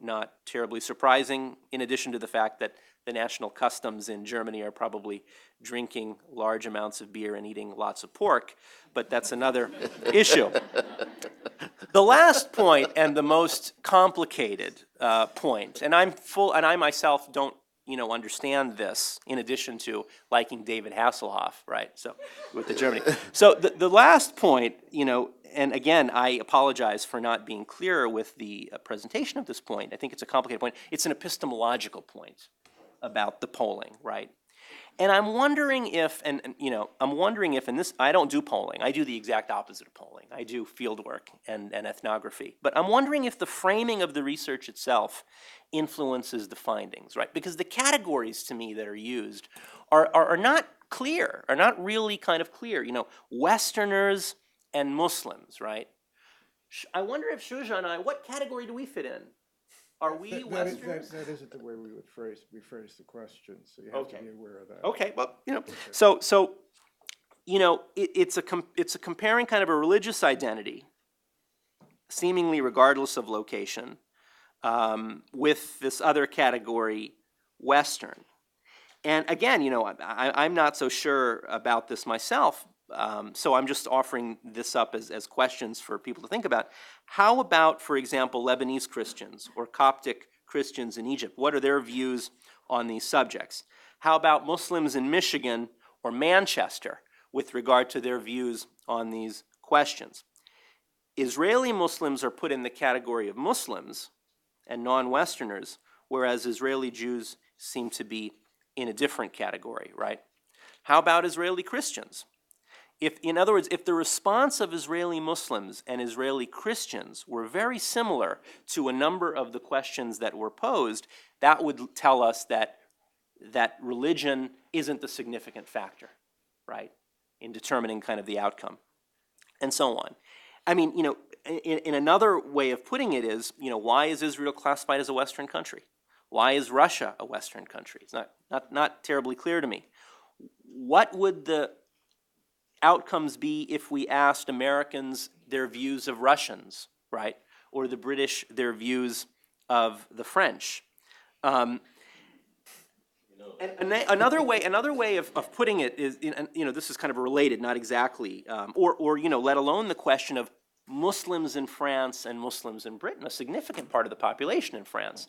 not terribly surprising, in addition to the fact that the national customs in Germany are probably drinking large amounts of beer and eating lots of pork, but that's another issue. The last point, and the most complicated point, and I myself don't understand this, in addition to liking David Hasselhoff, right? So with the Germany. So the last point, and again, I apologize for not being clearer with the presentation of this point. I think it's a complicated point. It's an epistemological point about the polling, right? And I'm wondering if, and this, I don't do polling. I do the exact opposite of polling. I do field work and ethnography. But I'm wondering if the framing of the research itself influences the findings, right? Because the categories, to me, that are used are not clear, are not really kind of clear. Westerners and Muslims, right? I wonder if Shuja and I, what category do we fit in? Are we Westerners? That isn't the way we would rephrase the question, so you have to be aware of that. Okay, well, it's a comparing kind of a religious identity, seemingly regardless of location, with this other category, Western. And again, I'm not so sure about this myself, so I'm just offering this up as questions for people to think about. How about, for example, Lebanese Christians or Coptic Christians in Egypt? What are their views on these subjects? How about Muslims in Michigan or Manchester with regard to their views on these questions? Israeli Muslims are put in the category of Muslims and non-Westerners, whereas Israeli Jews seem to be in a different category, right? How about Israeli Christians? In other words, if the response of Israeli Muslims and Israeli Christians were very similar to a number of the questions that were posed, that would tell us that religion isn't the significant factor, right, in determining kind of the outcome, and so on. I mean, in another way of putting it is, why is Israel classified as a Western country? Why is Russia a Western country? It's not terribly clear to me. What would the outcomes be if we asked Americans their views of Russians, right? or the British their views of the French. And another way of putting it is, and this is kind of related, not exactly, or let alone the question of Muslims in France and Muslims in Britain, a significant part of the population in France.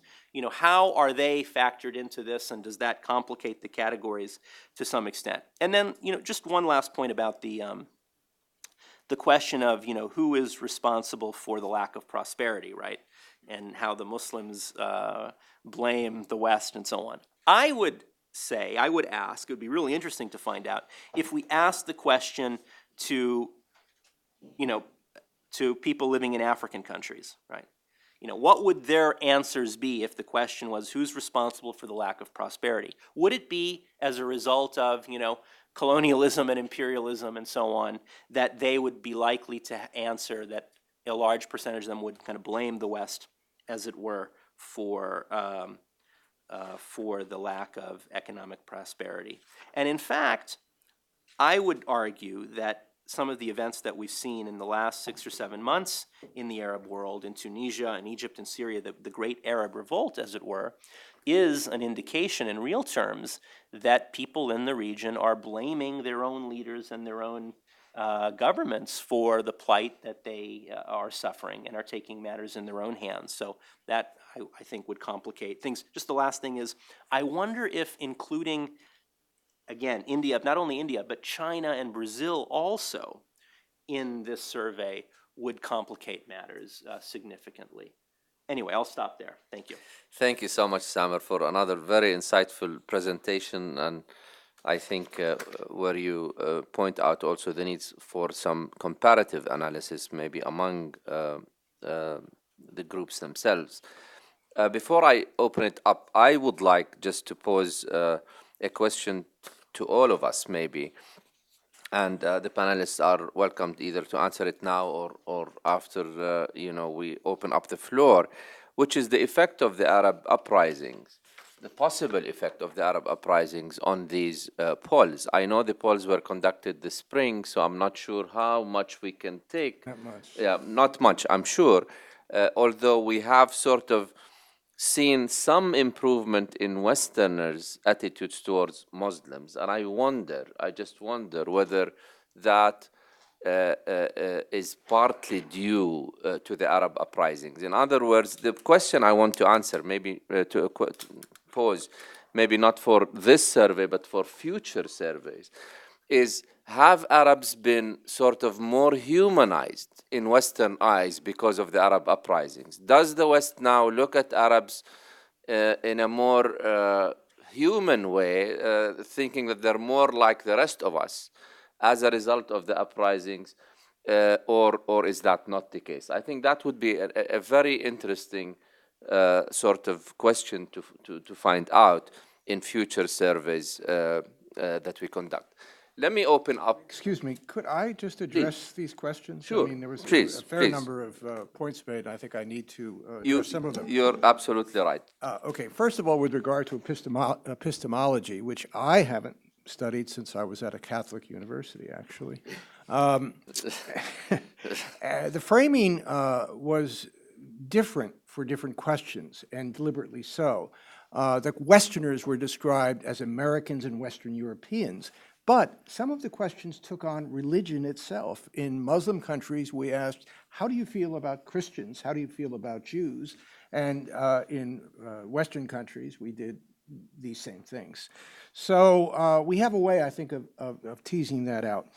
How are they factored into this, and does that complicate the categories to some extent? And then, just one last point about the question of, who is responsible for the lack of prosperity, right? And how the Muslims blame the West and so on. I would ask, it would be really interesting to find out, if we ask the question to people living in African countries, right? What would their answers be if the question was, who's responsible for the lack of prosperity? Would it be as a result of, colonialism and imperialism and so on, that they would be likely to answer that a large percentage of them would kind of blame the West, as it were, for the lack of economic prosperity? And in fact, I would argue that some of the events that we've seen in the last 6 or 7 months in the Arab world, in Tunisia and Egypt and Syria, the great Arab revolt, as it were, is an indication in real terms that people in the region are blaming their own leaders and their own governments for the plight that they are suffering, and are taking matters in their own hands. So that, I think, would complicate things. Just the last thing is, I wonder if including, again, India, not only India, but China and Brazil also in this survey would complicate matters significantly. Anyway, I'll stop there. Thank you. Thank you so much, Samer, for another very insightful presentation. And I think where you point out also the needs for some comparative analysis, maybe among the groups themselves. Before I open it up, I would like just to pose a question to all of us, maybe, and the panelists are welcomed either to answer it now or after we open up the floor, which is the effect of the Arab uprisings, the possible effect of the Arab uprisings on these polls. I know the polls were conducted this spring, so I'm not sure how much we can take. Not much. Yeah, not much, I'm sure, although we have sort of seen some improvement in Westerners' attitudes towards Muslims. And I just wonder whether that is partly due to the Arab uprisings. In other words, the question I want to answer, maybe to pose, maybe not for this survey, but for future surveys, is, have Arabs been sort of more humanized in Western eyes because of the Arab uprisings? Does the West now look at Arabs in a more human way, thinking that they're more like the rest of us as a result of the uprisings, or is that not the case? I think that would be a very interesting sort of question to find out in future surveys that we conduct. Let me open up. Excuse me, could I just address these questions? Sure. I mean, there was Please, a fair please. number of points made, and I think I need to You, address some of them. you're absolutely right. Okay, first of all, with regard to epistemology, which I haven't studied since I was at a Catholic university, actually, the framing was different for different questions, and deliberately so. The Westerners were described as Americans and Western Europeans, but some of the questions took on religion itself. In Muslim countries, we asked, how do you feel about Christians? How do you feel about Jews? And in Western countries, we did these same things. So we have a way, I think, of teasing that out.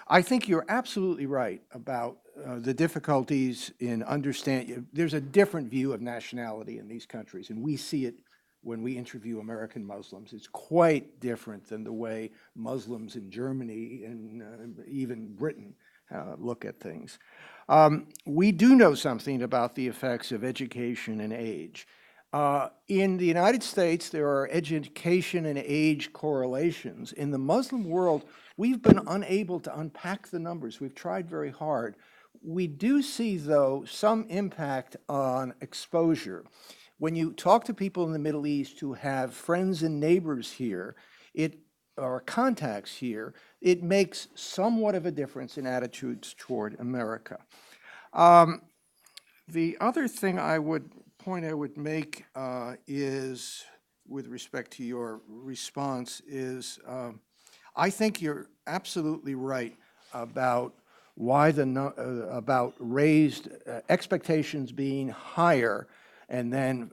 I think you're absolutely right about the difficulties in understanding. There's a different view of nationality in these countries, and we see it when we interview American Muslims. It's quite different than the way Muslims in Germany and even Britain look at things. We do know something about the effects of education and age. In the United States, there are education and age correlations. In the Muslim world, we've been unable to unpack the numbers. We've tried very hard. We do see, though, some impact on exposure. When you talk to people in the Middle East who have friends and neighbors here, or contacts here, it makes somewhat of a difference in attitudes toward America. The other thing I would make is, with respect to your response, is I think you're absolutely right about why about raised expectations being higher, and then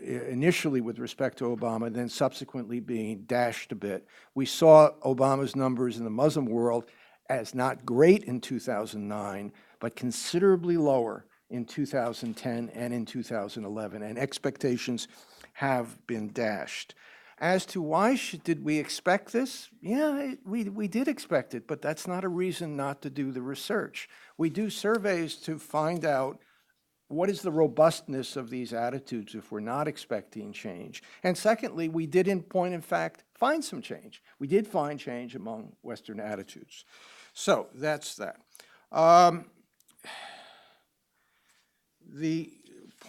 initially with respect to Obama, then subsequently being dashed a bit. We saw Obama's numbers in the Muslim world as not great in 2009, but considerably lower in 2010 and in 2011, and expectations have been dashed. As to why did we expect this? Yeah, we did expect it, but that's not a reason not to do the research. We do surveys to find out what is the robustness of these attitudes if we're not expecting change. And secondly, we did in point in fact find some change. We did find change among Western attitudes. So that's that. The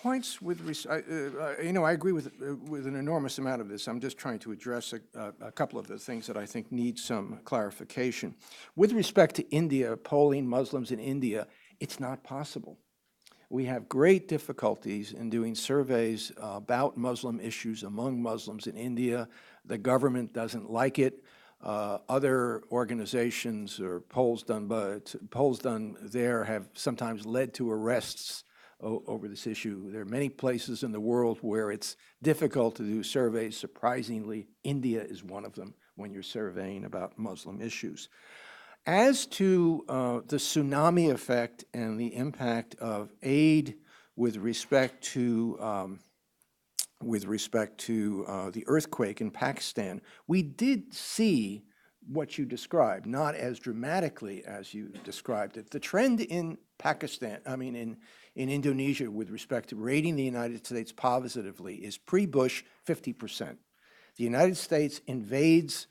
points with, I agree with an enormous amount of this. I'm just trying to address a couple of the things that I think need some clarification. With respect to India, polling Muslims in India, it's not possible. We have great difficulties in doing surveys about Muslim issues among Muslims in India. The government doesn't like it. Other organizations or polls done there have sometimes led to arrests over this issue. There are many places in the world where it's difficult to do surveys. Surprisingly, India is one of them when you're surveying about Muslim issues. As to the tsunami effect and the impact of aid with respect to the earthquake in Pakistan, we did see what you described, not as dramatically as you described it. The trend in Pakistan, in Indonesia with respect to rating the United States positively is pre-Bush 50%. The United States invades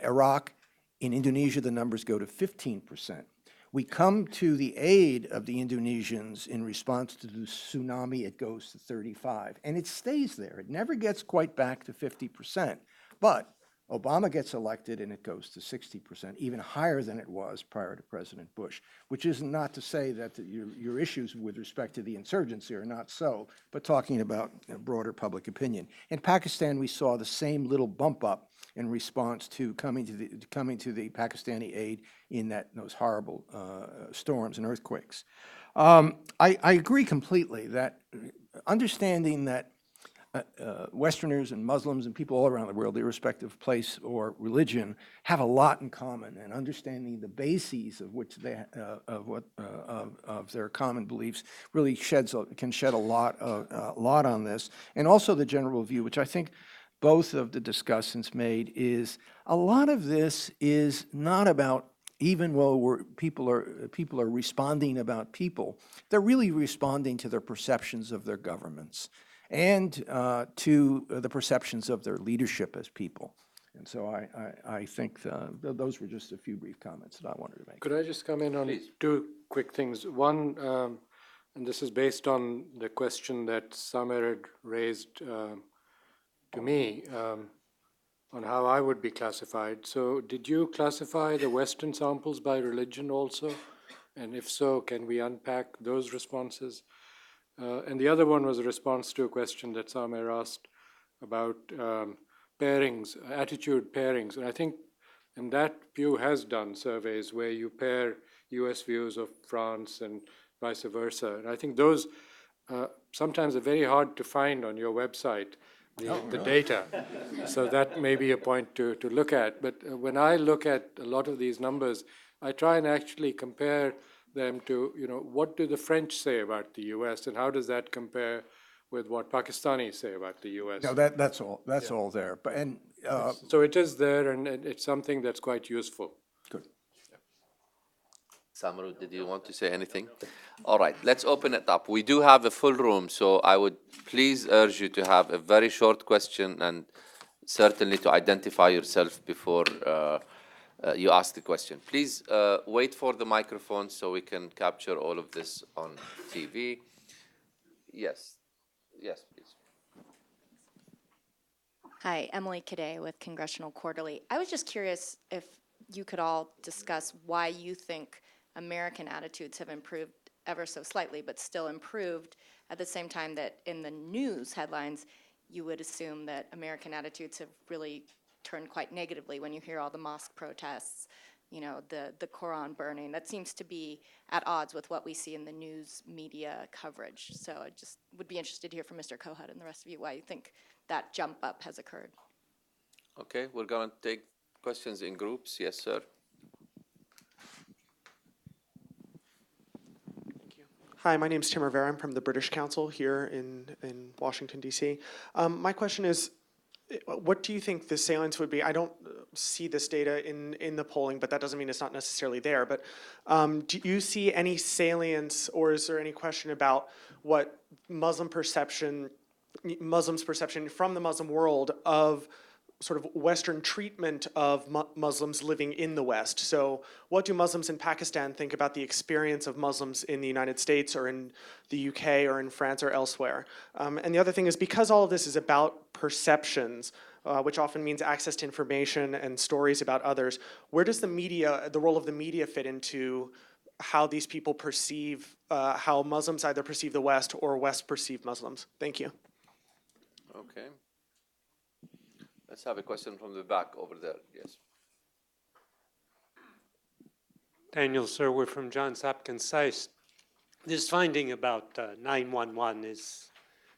Iraq. In Indonesia, the numbers go to 15%. We come to the aid of the Indonesians in response to the tsunami, it goes to 35%. And it stays there. It never gets quite back to 50%. But Obama gets elected and it goes to 60%, even higher than it was prior to President Bush, which is not to say that your issues with respect to the insurgency are not so, but talking about broader public opinion. In Pakistan, we saw the same little bump up in response to coming to the Pakistani aid in those horrible storms and earthquakes. I agree completely that understanding that Westerners and Muslims and people all around the world, irrespective of place or religion, have a lot in common, and understanding the bases of which of their common beliefs really can shed a lot on this. And also the general view, which I think both of the discussants made, is a lot of this is not about, even though people are responding about people, they're really responding to their perceptions of their governments and to the perceptions of their leadership as people. And so I think those were just a few brief comments that I wanted to make. Could I just come in on Please. two quick things? One, and this is based on the question that Samer had raised to me on how I would be classified. So did you classify the Western samples by religion also? And if so, can we unpack those responses? And the other one was a response to a question that Samer asked about pairings, attitude pairings. And I think, and that Pew has done surveys where you pair US views of France and vice versa. And I think those sometimes are very hard to find on your website, the data. So that may be a point to look at. But when I look at a lot of these numbers, I try and actually compare them to, what do the French say about the US, and how does that compare with what Pakistanis say about the US? No, that's all. That's all there. But so it is there, and it's something that's quite useful. good. Samaru, did you want to say anything? All right, let's open it up. We do have a full room, so I would please urge you to have a very short question and certainly to identify yourself before you ask the question. Please wait for the microphone so we can capture all of this on TV. Yes, please. Hi, Emily Cadet with Congressional Quarterly. I was just curious if you could all discuss why you think American attitudes have improved ever so slightly, but still improved, at the same time that in the news headlines, you would assume that American attitudes have really turned quite negatively when you hear all the mosque protests, you know, the Quran burning. That seems to be at odds with what we see in the news media coverage. So I just would be interested to hear from Mr. Kohut and the rest of you why you think that jump up has occurred. Okay, we're going to take questions in groups. Yes, sir. Hi, my name is Tim Rivera. I'm from the British Council here in Washington, D.C. My question is, what do you think the salience would be? I don't see this data in the polling, but that doesn't mean it's not necessarily there. But do you see any salience, or is there any question about what Muslims' perception from the Muslim world of sort of Western treatment of Muslims living in the West? So what do Muslims in Pakistan think about the experience of Muslims in the United States or in the UK or in France or elsewhere? And the other thing is, because all of this is about perceptions, which often means access to information and stories about others, where does the media, the role of the media, fit into how these people perceive, how Muslims either perceive the West or West perceive Muslims? Thank you. Okay. Let's have a question from the back over there. Yes. Daniel Serwer from Johns Hopkins SAIS. This finding about 911 is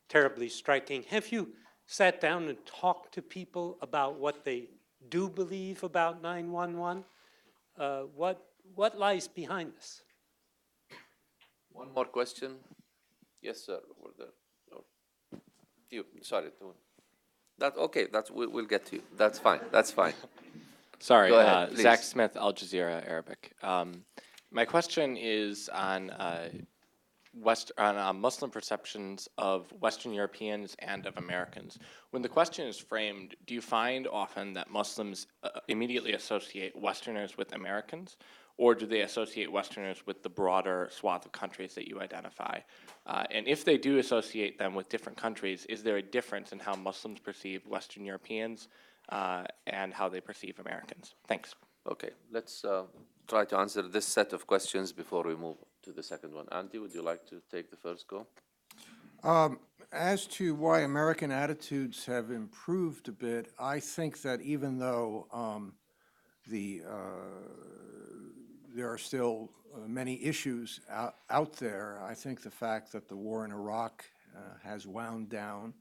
terribly striking. Have you sat down and talked to people about what they do believe about 911? What lies behind this? One more question. Yes, sir, over there. Oh. You, sorry. That, okay, we'll get to you. That's fine, that's fine. Sorry, Go ahead, please. Zach Smith, Al Jazeera, Arabic. My question is on Muslim perceptions of Western Europeans and of Americans. When the question is framed, do you find often that Muslims immediately associate Westerners with Americans, or do they associate Westerners with the broader swath of countries that you identify? And if they do associate them with different countries, is there a difference in how Muslims perceive Western Europeans and how they perceive Americans? Thanks. Okay, let's try to answer this set of questions before we move to the second one. Andy, would you like to take the first go? As to why American attitudes have improved a bit, I think that even though there are still many issues out there, I think the fact that the war in Iraq has wound down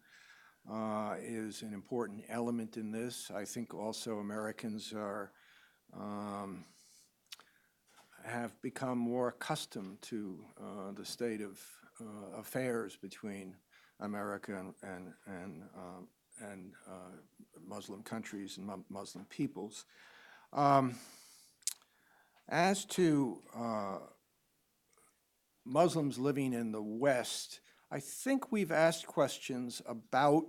is an important element in this. I think also Americans have become more accustomed to the state of affairs between America and Muslim countries and Muslim peoples. As to Muslims living in the West, I think we've asked questions about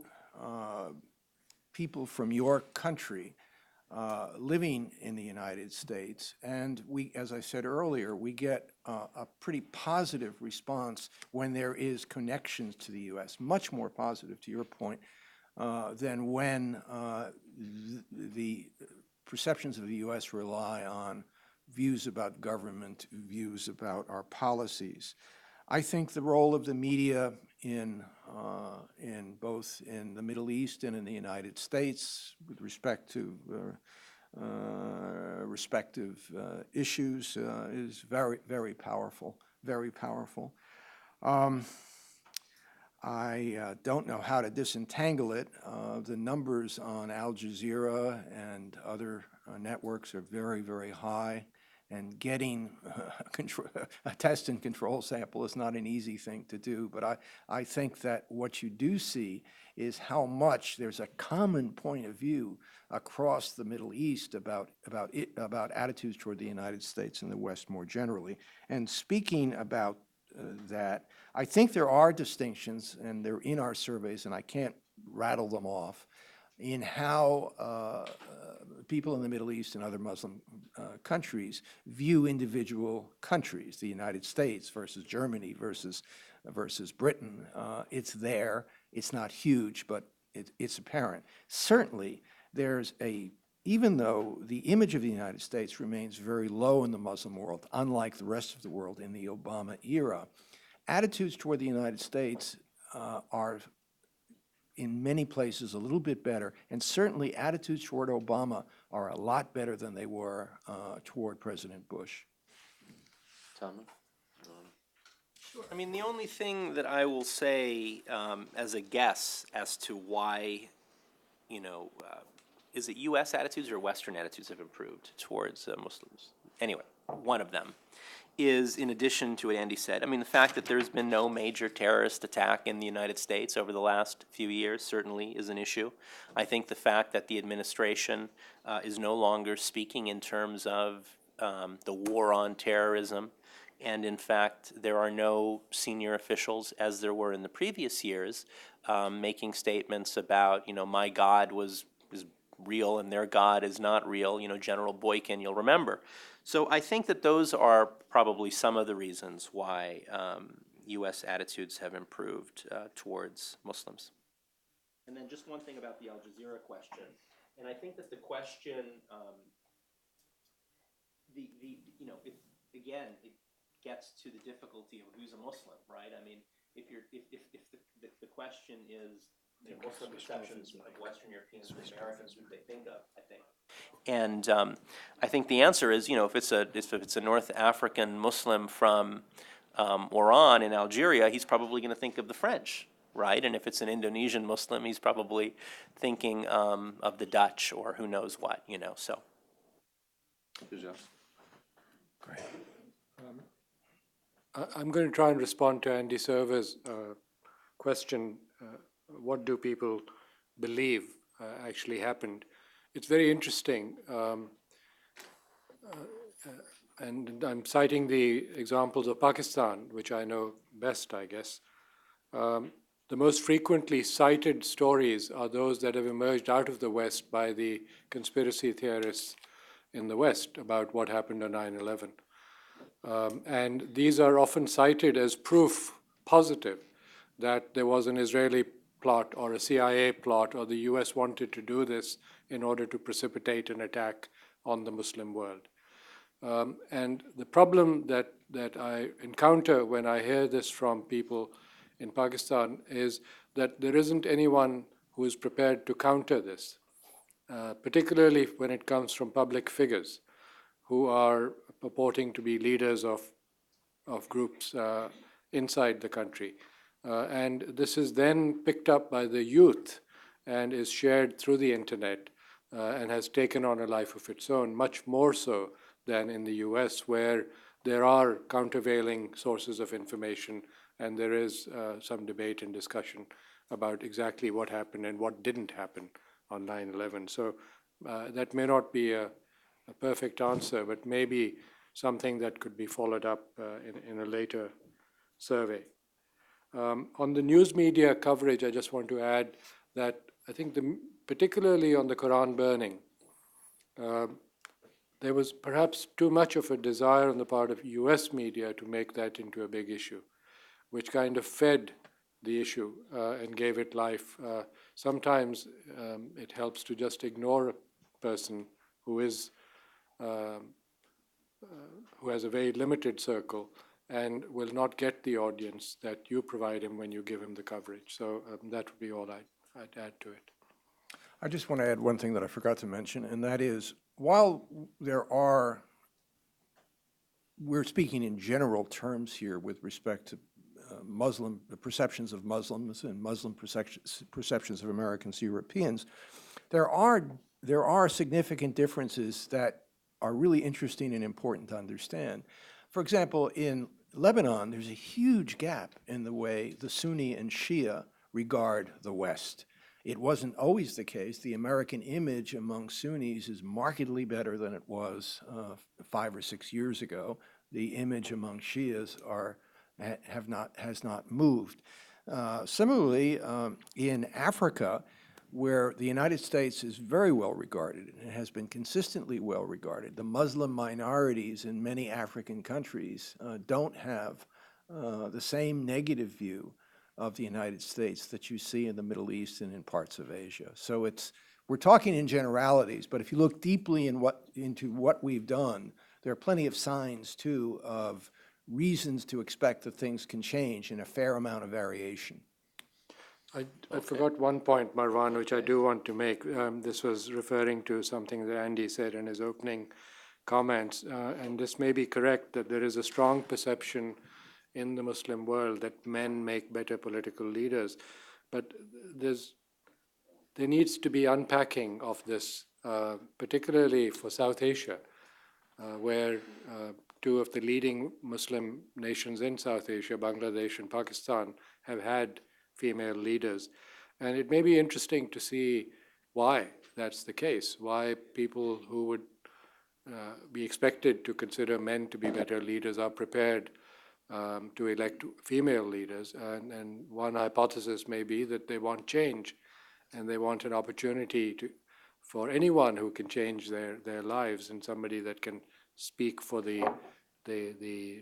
people from your country living in the United States, and we, as I said earlier, we get a pretty positive response when there is connections to the U.S., much more positive, to your point, than when the perceptions of the U.S. rely on views about government, views about our policies. I think the role of the media in both in the Middle East and in the United States with respect to respective issues is very, very powerful, very powerful. I don't know how to disentangle it. The numbers on Al Jazeera and other networks are very, very high. And getting a test and control sample is not an easy thing to do, but I think that what you do see is how much there's a common point of view across the Middle East about attitudes toward the United States and the West more generally. And speaking about that, I think there are distinctions, and they're in our surveys, and I can't rattle them off, in how people in the Middle East and other Muslim countries view individual countries, the United States versus Germany versus Britain. It's there. It's not huge, but it's apparent. Certainly, there's a even though the image of the United States remains very low in the Muslim world, unlike the rest of the world in the Obama era, attitudes toward the United States are in many places a little bit better, and certainly attitudes toward Obama are a lot better than they were toward President Bush. Salman? I mean, the only thing that I will say as a guess as to why, is it U.S. attitudes or Western attitudes have improved towards Muslims? Anyway, one of them is, in addition to what Andy said, I mean, the fact that there's been no major terrorist attack in the United States over the last few years certainly is an issue. I think the fact that the administration is no longer speaking in terms of the war on terrorism, and in fact, there are no senior officials, as there were in the previous years, making statements about, my God is real and their God is not real, General Boykin, you'll remember. So I think that those are probably some of the reasons why U.S. attitudes have improved towards Muslims. And then just one thing about the Al Jazeera question, and I think that the question, again, it gets to the difficulty of who's a Muslim, right? I mean, if the question is Muslim perceptions of Western Europeans and Americans, who they think of, I think. And I think the answer is, if it's a North African Muslim from Oran in Algeria, he's probably going to think of the French, right? And if it's an Indonesian Muslim, he's probably thinking of the Dutch or who knows what, so. Great. I'm going to try and respond to Andy Server's question, what do people believe actually happened? It's very interesting, and I'm citing the examples of Pakistan, which I know best, I guess. The most frequently cited stories are those that have emerged out of the West by the conspiracy theorists in the West about what happened on 9/11. And these are often cited as proof positive that there was an Israeli plot or a CIA plot or the US wanted to do this in order to precipitate an attack on the Muslim world. And the problem that I encounter when I hear this from people in Pakistan is that there isn't anyone who is prepared to counter this, particularly when it comes from public figures who are purporting to be leaders of groups inside the country. And this is then picked up by the youth and is shared through the internet and has taken on a life of its own, much more so than in the US, where there are countervailing sources of information and there is some debate and discussion about exactly what happened and what didn't happen on 9/11. So that may not be a perfect answer, but maybe something that could be followed up in a later survey. On the news media coverage, I just want to add that I think particularly on the Quran burning, there was perhaps too much of a desire on the part of US media to make that into a big issue, which kind of fed the issue and gave it life. Sometimes it helps to just ignore a person who has a very limited circle and will not get the audience that you provide him when you give him the coverage. So that would be all I'd add to it. I just want to add one thing that I forgot to mention, and that is, while we're speaking in general terms here with respect to the perceptions of Muslims and Muslim perceptions of Americans, Europeans, there are significant differences that are really interesting and important to understand. For example, in Lebanon, there's a huge gap in the way the Sunni and Shia regard the West. It wasn't always the case. The American image among Sunnis is markedly better than it was 5 or 6 years ago. The image among Shias has not moved. Similarly, in Africa, where the United States is very well regarded and has been consistently well regarded, the Muslim minorities in many African countries don't have the same negative view of the United States that you see in the Middle East and in parts of Asia. So we're talking in generalities, but if you look deeply into what we've done, there are plenty of signs, too, of reasons to expect that things can change in a fair amount of variation. I forgot one point, Marwan, which I do want to make. This was referring to something that Andy said in his opening comments, and this may be correct, that there is a strong perception in the Muslim world that men make better political leaders. But there needs to be unpacking of this, particularly for South Asia, where two of the leading Muslim nations in South Asia, Bangladesh and Pakistan, have had female leaders. And it may be interesting to see why that's the case, why people who would be expected to consider men to be better leaders are prepared to elect female leaders. And one hypothesis may be that they want change, and they want an opportunity for anyone who can change their lives, and somebody that can speak for the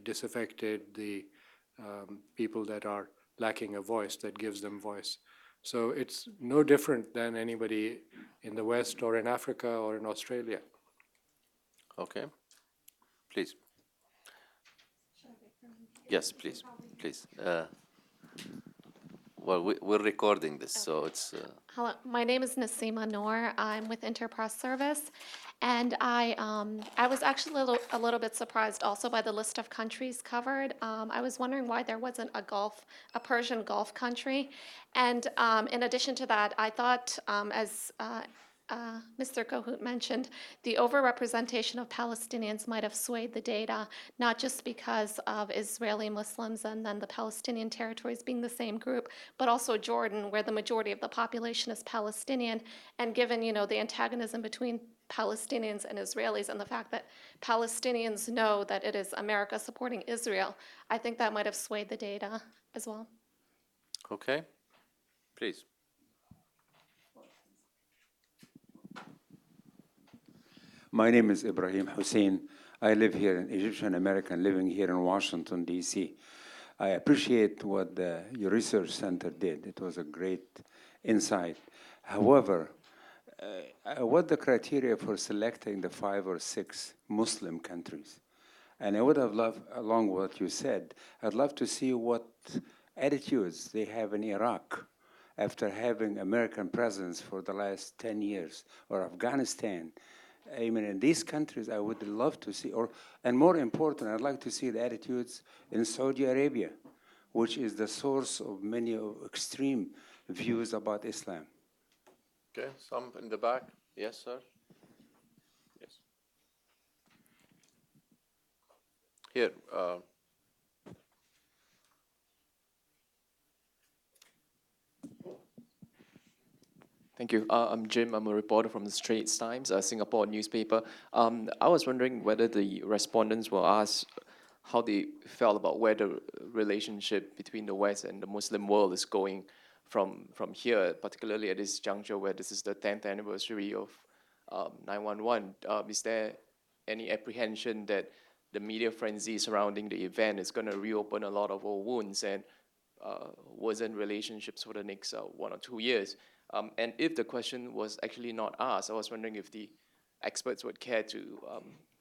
disaffected, the people that are lacking a voice, that gives them voice. So it's no different than anybody in the West or in Africa or in Australia. Okay. Please. Yes, please, please. Well, we're recording this, so it's... Hello, my name is Nasima Noor. I'm with Interpress Service, and I was actually a little bit surprised also by the list of countries covered. I was wondering why there wasn't a Persian Gulf country, and in addition to that, I thought as Mr. Kohout mentioned, the overrepresentation of Palestinians might have swayed the data, not just because of Israeli Muslims and then the Palestinian territories being the same group, but also Jordan, where the majority of the population is Palestinian. And given, the antagonism between Palestinians and Israelis and the fact that Palestinians know that it is America supporting Israel, I think that might have swayed the data as well. Okay. Please. My name is Ibrahim Hussein. I live here, an Egyptian American living here in Washington, D.C. I appreciate what your research center did. It was a great insight. However, what the criteria for selecting the 5 or 6 Muslim countries? And I would have loved, along with what you said, I'd love to see what attitudes they have in Iraq after having American presence for the last 10 years, or Afghanistan. I mean, in these countries, I would love to see, and more important, I'd like to see the attitudes in Saudi Arabia, which is the source of many extreme views about Islam. Okay, some in the back. Yes, sir. Yes. Here. Thank you. I'm Jim. I'm a reporter from the Straits Times, a Singapore newspaper. I was wondering whether the respondents were asked how they felt about where the relationship between the West and the Muslim world is going from here, particularly at this juncture where this is the 10th anniversary of 9/11. Is there any apprehension that the media frenzy surrounding the event is going to reopen a lot of old wounds and worsen relationships for the next 1 or 2 years? And if the question was actually not asked, I was wondering if the experts would care to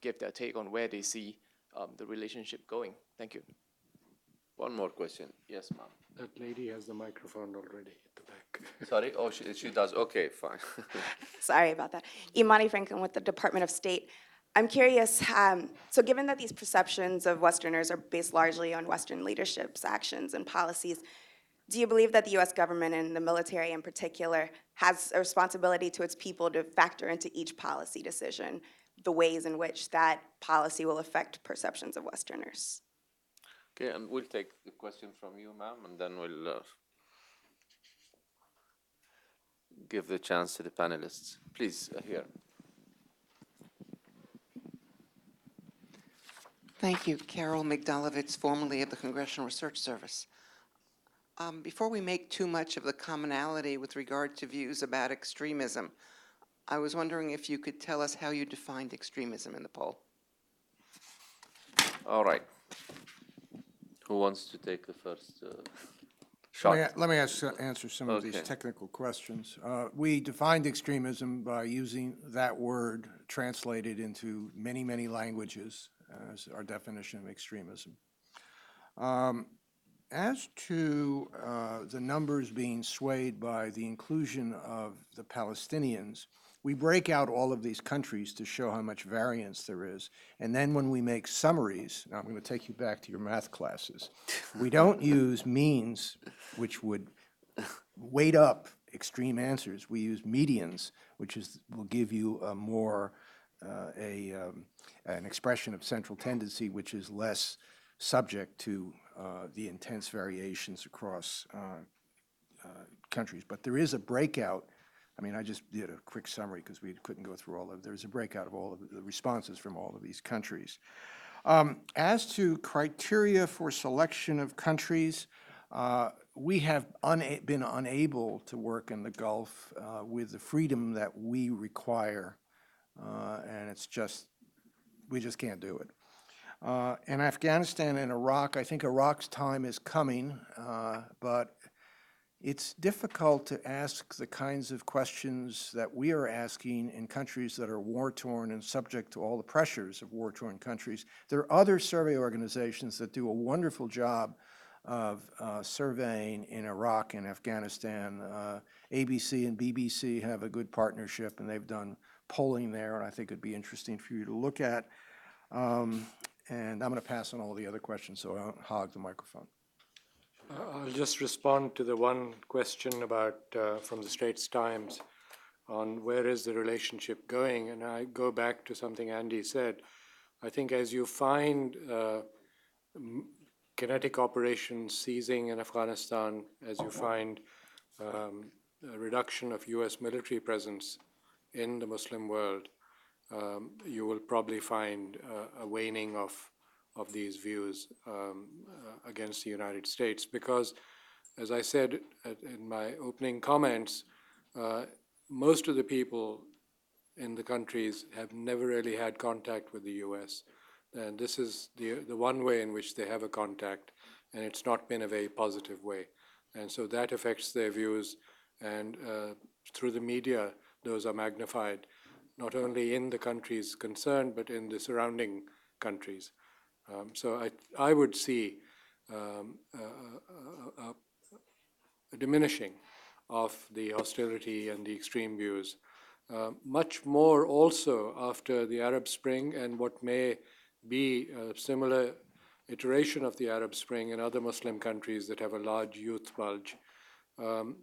give their take on where they see the relationship going. Thank you. One more question. Yes, ma'am. That lady has the microphone already at the back. Sorry? Oh, she does. Okay, fine. Sorry about that. Imani Franklin with the Department of State. I'm curious, so given that these perceptions of Westerners are based largely on Western leadership's actions and policies, do you believe that the U.S. government and the military in particular has a responsibility to its people to factor into each policy decision the ways in which that policy will affect perceptions of Westerners? Okay, and we'll take the question from you, ma'am, and then we'll give the chance to the panelists. Please, here. Thank you. Carol Migdalovitz, formerly of the Congressional Research Service. Before we make too much of the commonality with regard to views about extremism, I was wondering if you could tell us how you defined extremism in the poll. All right. Who wants to take the first? shocked. Let me answer some of these Okay. technical questions. We defined extremism by using that word translated into many, many languages as our definition of extremism. As to the numbers being swayed by the inclusion of the Palestinians, we break out all of these countries to show how much variance there is. And then when we make summaries, now I'm going to take you back to your math classes, we don't use means, which would weight up extreme answers. We use medians, which will give you a more, an expression of central tendency, which is less subject to the intense variations across countries. But there is a breakout. I mean, I just did a quick summary because we couldn't go through all of it. There's a breakout of all of the responses from all of these countries. As to criteria for selection of countries, we have been unable to work in the Gulf with the freedom that we require, and it's just, we just can't do it. In Afghanistan and Iraq, I think Iraq's time is coming, but it's difficult to ask the kinds of questions that we are asking in countries that are war-torn and subject to all the pressures of war-torn countries. There are other survey organizations that do a wonderful job of surveying in Iraq and Afghanistan. ABC and BBC have a good partnership, and they've done polling there, and I think it'd be interesting for you to look at. And I'm going to pass on all the other questions, so I don't hog the microphone. I'll just respond to the one question about, from the Straits Times, on where is the relationship going, and I go back to something Andy said. I think as you find kinetic operations ceasing in Afghanistan, as you find a reduction of US military presence in the Muslim world, you will probably find a waning of these views against the United States, because, as I said in my opening comments, most of the people in the countries have never really had contact with the US, and this is the one way in which they have a contact, and it's not been a very positive way. And so that affects their views, and through the media, those are magnified, not only in the countries concerned, but in the surrounding countries. So I would see a diminishing of the hostility and the extreme views. Much more also after the Arab Spring and what may be a similar iteration of the Arab Spring in other Muslim countries that have a large youth bulge.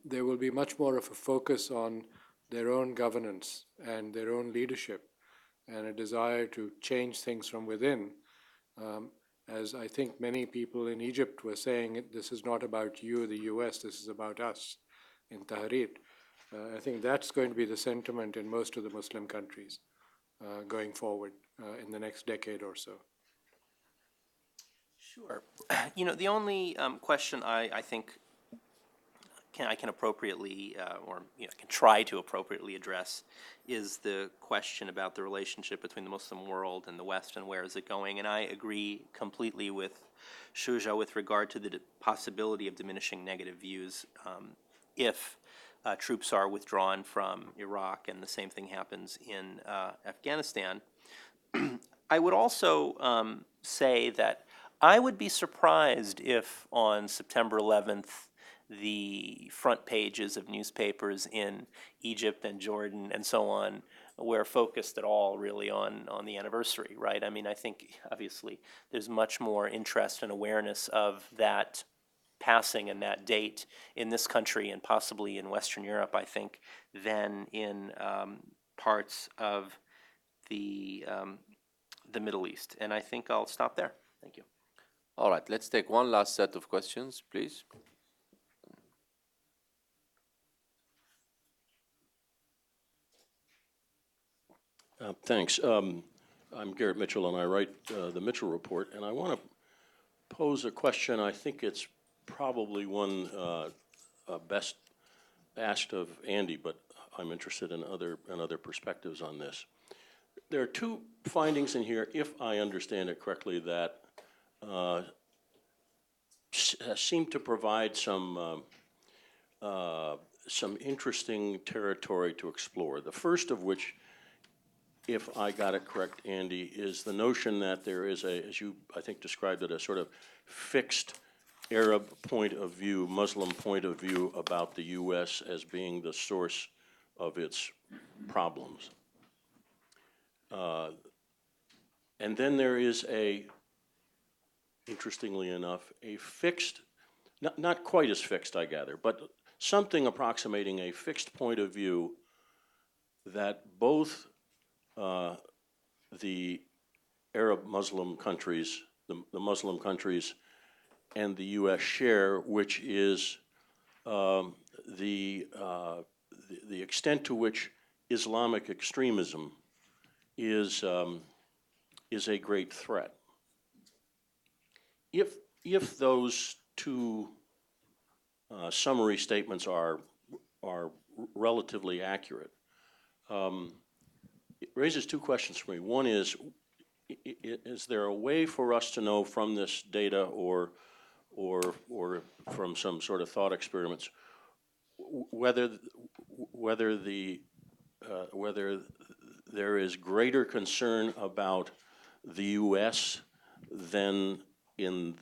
There will be much more of a focus on their own governance and their own leadership, and a desire to change things from within. As I think many people in Egypt were saying, this is not about you, the US, this is about us in Tahrir. I think that's going to be the sentiment in most of the Muslim countries going forward in the next decade or so. Sure. You know, the only question I think I can appropriately, or can try to appropriately address, is the question about the relationship between the Muslim world and the West, and where is it going. And I agree completely with Shuja with regard to the possibility of diminishing negative views if troops are withdrawn from Iraq, and the same thing happens in Afghanistan. I would also say that I would be surprised if on September 11th the front pages of newspapers in Egypt and Jordan and so on were focused at all really on the anniversary, right? I mean, I think obviously there's much more interest and awareness of that passing and that date in this country and possibly in Western Europe, I think, than in parts of the Middle East. And I think I'll stop there. Thank you. All right, let's take one last set of questions, please. Thanks. I'm Garrett Mitchell, and I write the Mitchell Report, and I want to pose a question. I think it's probably one best asked of Andy, but I'm interested in other perspectives on this. There are two findings in here, if I understand it correctly, that seem to provide some interesting territory to explore. The first of which, if I got it correct, Andy, is the notion that there is a, as you, I think, described it, a sort of fixed Arab point of view, Muslim point of view about the U.S. as being the source of its problems. And then there is a, interestingly enough, a fixed, not quite as fixed, I gather, but something approximating a fixed point of view that both the Arab Muslim countries, the Muslim countries, and the U.S. share, which is the extent to which Islamic extremism is a great threat. If those two summary statements are relatively accurate, it raises two questions for me. One is there a way for us to know from this data or from some sort of thought experiments whether there is greater concern about the U.S. than in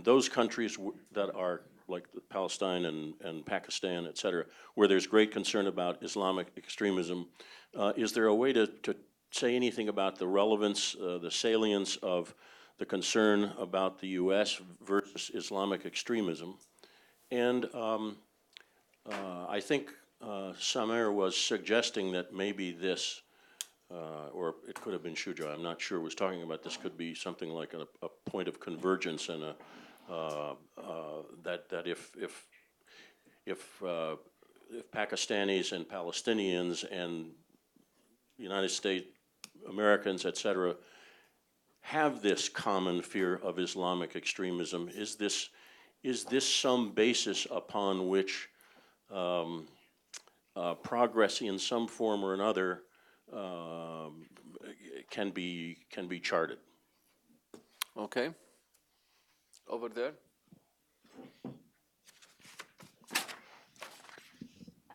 those countries that are like Palestine and Pakistan, et cetera, where there's great concern about Islamic extremism? Is there a way to say anything about the relevance, the salience of the concern about the U.S. versus Islamic extremism? And I think Samer was suggesting that maybe this, or it could have been Shuja, I'm not sure, was talking about this could be something like a point of convergence and that if Pakistanis and Palestinians and United States Americans, et cetera, have this common fear of Islamic extremism, is this some basis upon which progress in some form or another can be charted? Okay. Over there.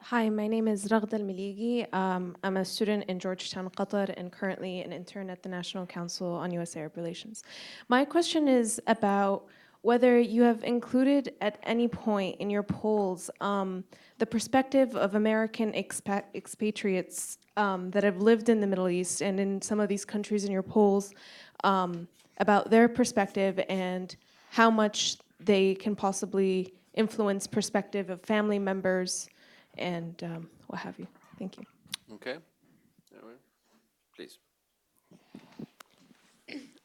Hi, my name is Raghd Al-Miligi. I'm a student in Georgetown, Qatar, and currently an intern at the National Council on U.S.-Arab Relations. My question is about whether you have included at any point in your polls the perspective of American expatriates that have lived in the Middle East and in some of these countries in your polls about their perspective and how much they can possibly influence perspective of family members and what have you. Thank you. Okay. All right. Please.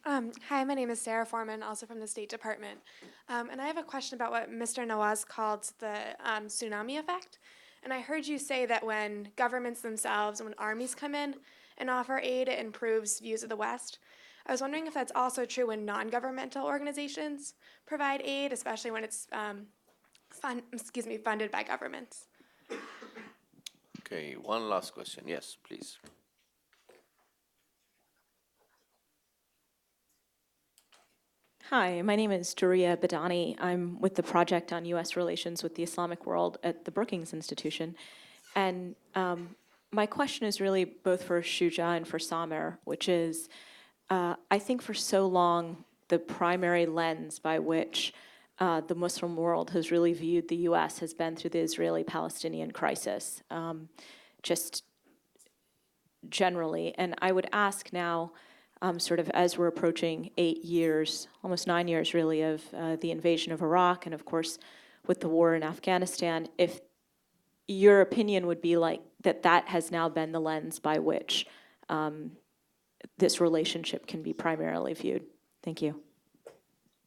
Hi, my name is Sarah Foreman, also from the State Department. And I have a question about what Mr. Nawaz called the tsunami effect. And I heard you say that when governments themselves, when armies come in and offer aid, it improves views of the West. I was wondering if that's also true when non-governmental organizations provide aid, especially when it's funded by governments. Okay, one last question. Yes, please. Hi, my name is Juria Badani. I'm with the Project on U.S. Relations with the Islamic World at the Brookings Institution. And my question is really both for Shuja and for Samer, which is, I think for so long, the primary lens by which the Muslim world has really viewed the U.S. has been through the Israeli-Palestinian crisis, just generally. And I would ask now, sort of as we're approaching 8 years, almost 9 years really, of the invasion of Iraq, and of course with the war in Afghanistan, if your opinion would be like that has now been the lens by which this relationship can be primarily viewed. Thank you.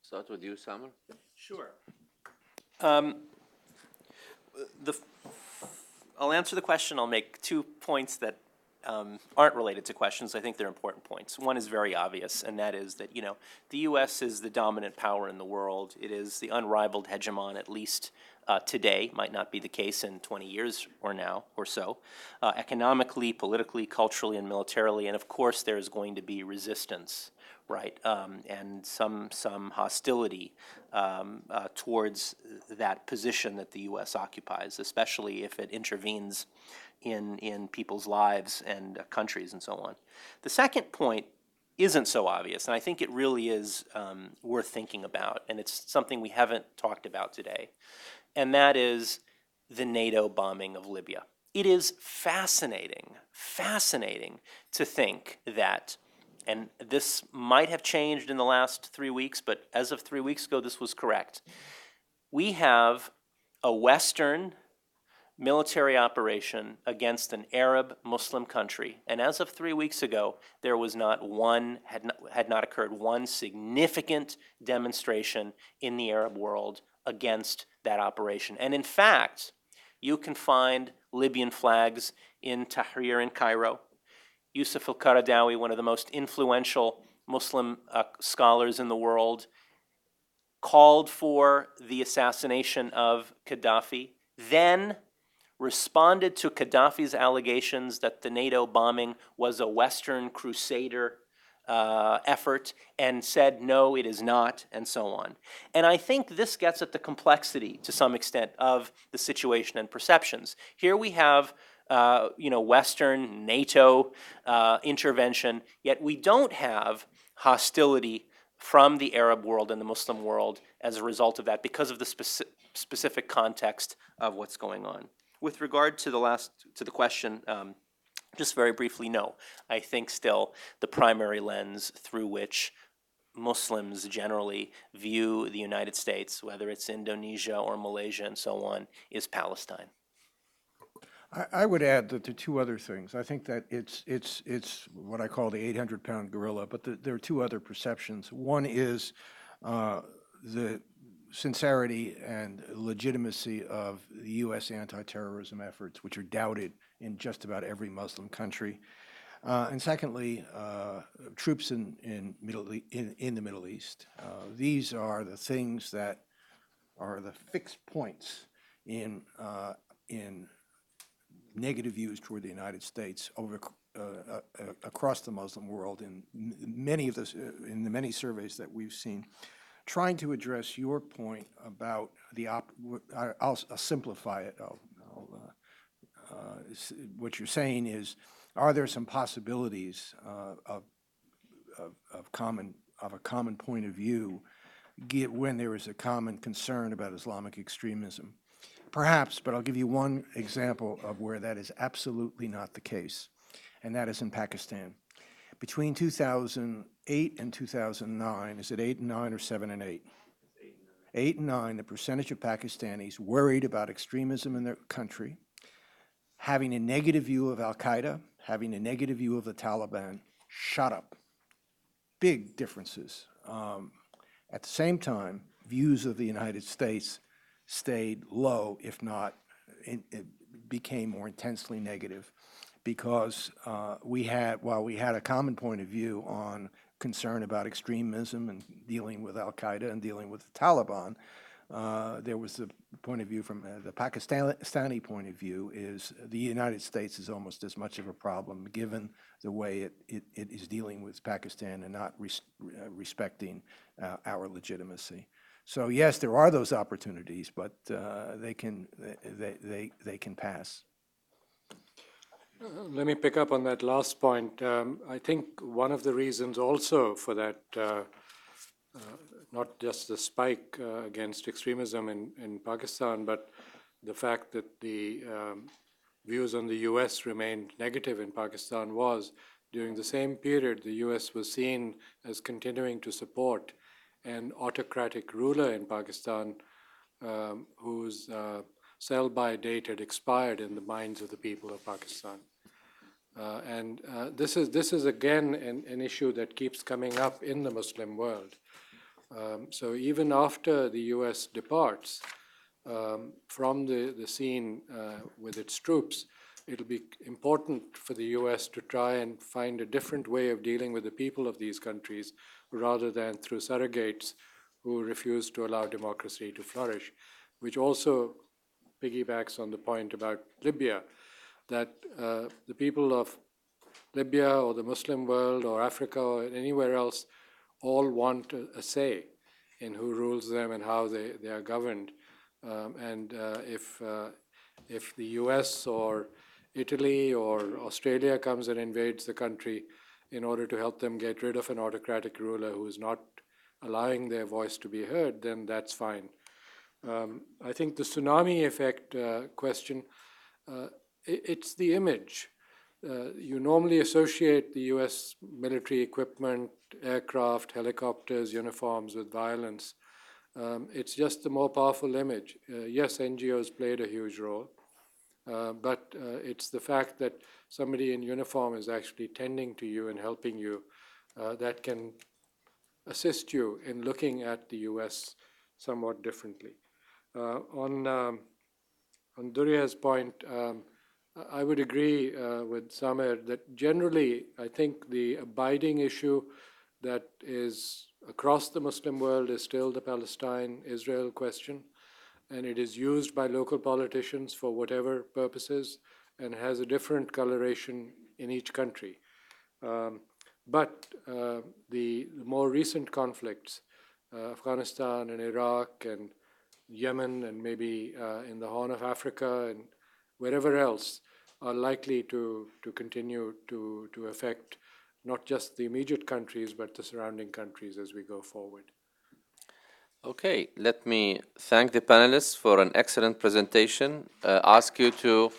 Start with you, Samer. Sure. I'll answer the question. I'll make 2 points that aren't related to questions. I think they're important points. One is very obvious, and that is that, the U.S. is the dominant power in the world. It is the unrivaled hegemon, at least today, might not be the case in 20 years or so, economically, politically, culturally, and militarily. And of course, there's going to be resistance, right, and some hostility towards that position that the U.S. occupies, especially if it intervenes in people's lives and countries and so on. The second point isn't so obvious, and I think it really is worth thinking about, and it's something we haven't talked about today, and that is the NATO bombing of Libya. It is fascinating to think that, and this might have changed in the last 3 weeks, but as of 3 weeks ago, this was correct. We have a Western military operation against an Arab Muslim country. And as of 3 weeks ago, there was had not occurred one significant demonstration in the Arab world against that operation. And in fact, you can find Libyan flags in Tahrir in Cairo. Yusuf al-Qaradawi, one of the most influential Muslim scholars in the world, called for the assassination of Gaddafi, then responded to Gaddafi's allegations that the NATO bombing was a Western crusader effort and said, no, it is not, and so on. And I think this gets at the complexity, to some extent, of the situation and perceptions. Here we have Western NATO intervention, yet we don't have hostility from the Arab world and the Muslim world as a result of that because of the specific context of what's going on. With regard to the question, just very briefly, no. I think still the primary lens through which Muslims generally view the United States, whether it's Indonesia or Malaysia and so on, is Palestine. I would add that there are two other things. I think that it's what I call the 800-pound gorilla, but there are two other perceptions. One is the sincerity and legitimacy of the U.S. anti-terrorism efforts, which are doubted in just about every Muslim country. And secondly, troops in the Middle East. These are the things that are the fixed points in negative views toward the United States across the Muslim world in the many surveys that we've seen. Trying to address your point about I'll simplify it. What you're saying is, are there some possibilities of a common point of view when there is a common concern about Islamic extremism? Perhaps, but I'll give you one example of where that is absolutely not the case, and that is in Pakistan. Between 2008 and 2009, is it 8 and 9 or 7 and 8? 8 and 9, the percentage of Pakistanis worried about extremism in their country, having a negative view of al-Qaeda, having a negative view of the Taliban, shot up. Big differences. At the same time, views of the United States stayed low, if not, it became more intensely negative, because while we had a common point of view on concern about extremism and dealing with al-Qaeda and dealing with the Taliban, there was the point of view from the Pakistani point of view is the United States is almost as much of a problem given the way it is dealing with Pakistan and not respecting our legitimacy. So yes, there are those opportunities, but they can pass. Let me pick up on that last point. I think one of the reasons also for that, not just the spike against extremism in Pakistan, but the fact that the views on the U.S. remained negative in Pakistan was during the same period the U.S. was seen as continuing to support an autocratic ruler in Pakistan whose sell-by date had expired in the minds of the people of Pakistan. This is again an issue that keeps coming up in the Muslim world. So even after the U.S. departs from the scene with its troops, it'll be important for the U.S. to try and find a different way of dealing with the people of these countries rather than through surrogates who refuse to allow democracy to flourish, which also piggybacks on the point about Libya, that the people of Libya or the Muslim world or Africa or anywhere else all want a say in who rules them and how they are governed. If the US or Italy or Australia comes and invades the country in order to help them get rid of an autocratic ruler who is not allowing their voice to be heard, then that's fine. I think the tsunami effect question, it's the image. You normally associate the US military equipment, aircraft, helicopters, uniforms with violence. It's just a more powerful image. Yes, NGOs played a huge role, but it's the fact that somebody in uniform is actually tending to you and helping you that can assist you in looking at the US somewhat differently. On Duria's point, I would agree with Samer that generally I think the abiding issue that is across the Muslim world is still the Palestine-Israel question, and it is used by local politicians for whatever purposes and has a different coloration in each country. But the more recent conflicts, Afghanistan and Iraq and Yemen and maybe in the Horn of Africa and wherever else, are likely to continue to affect not just the immediate countries, but the surrounding countries as we go forward. Okay, let me thank the panelists for an excellent presentation. Ask you to...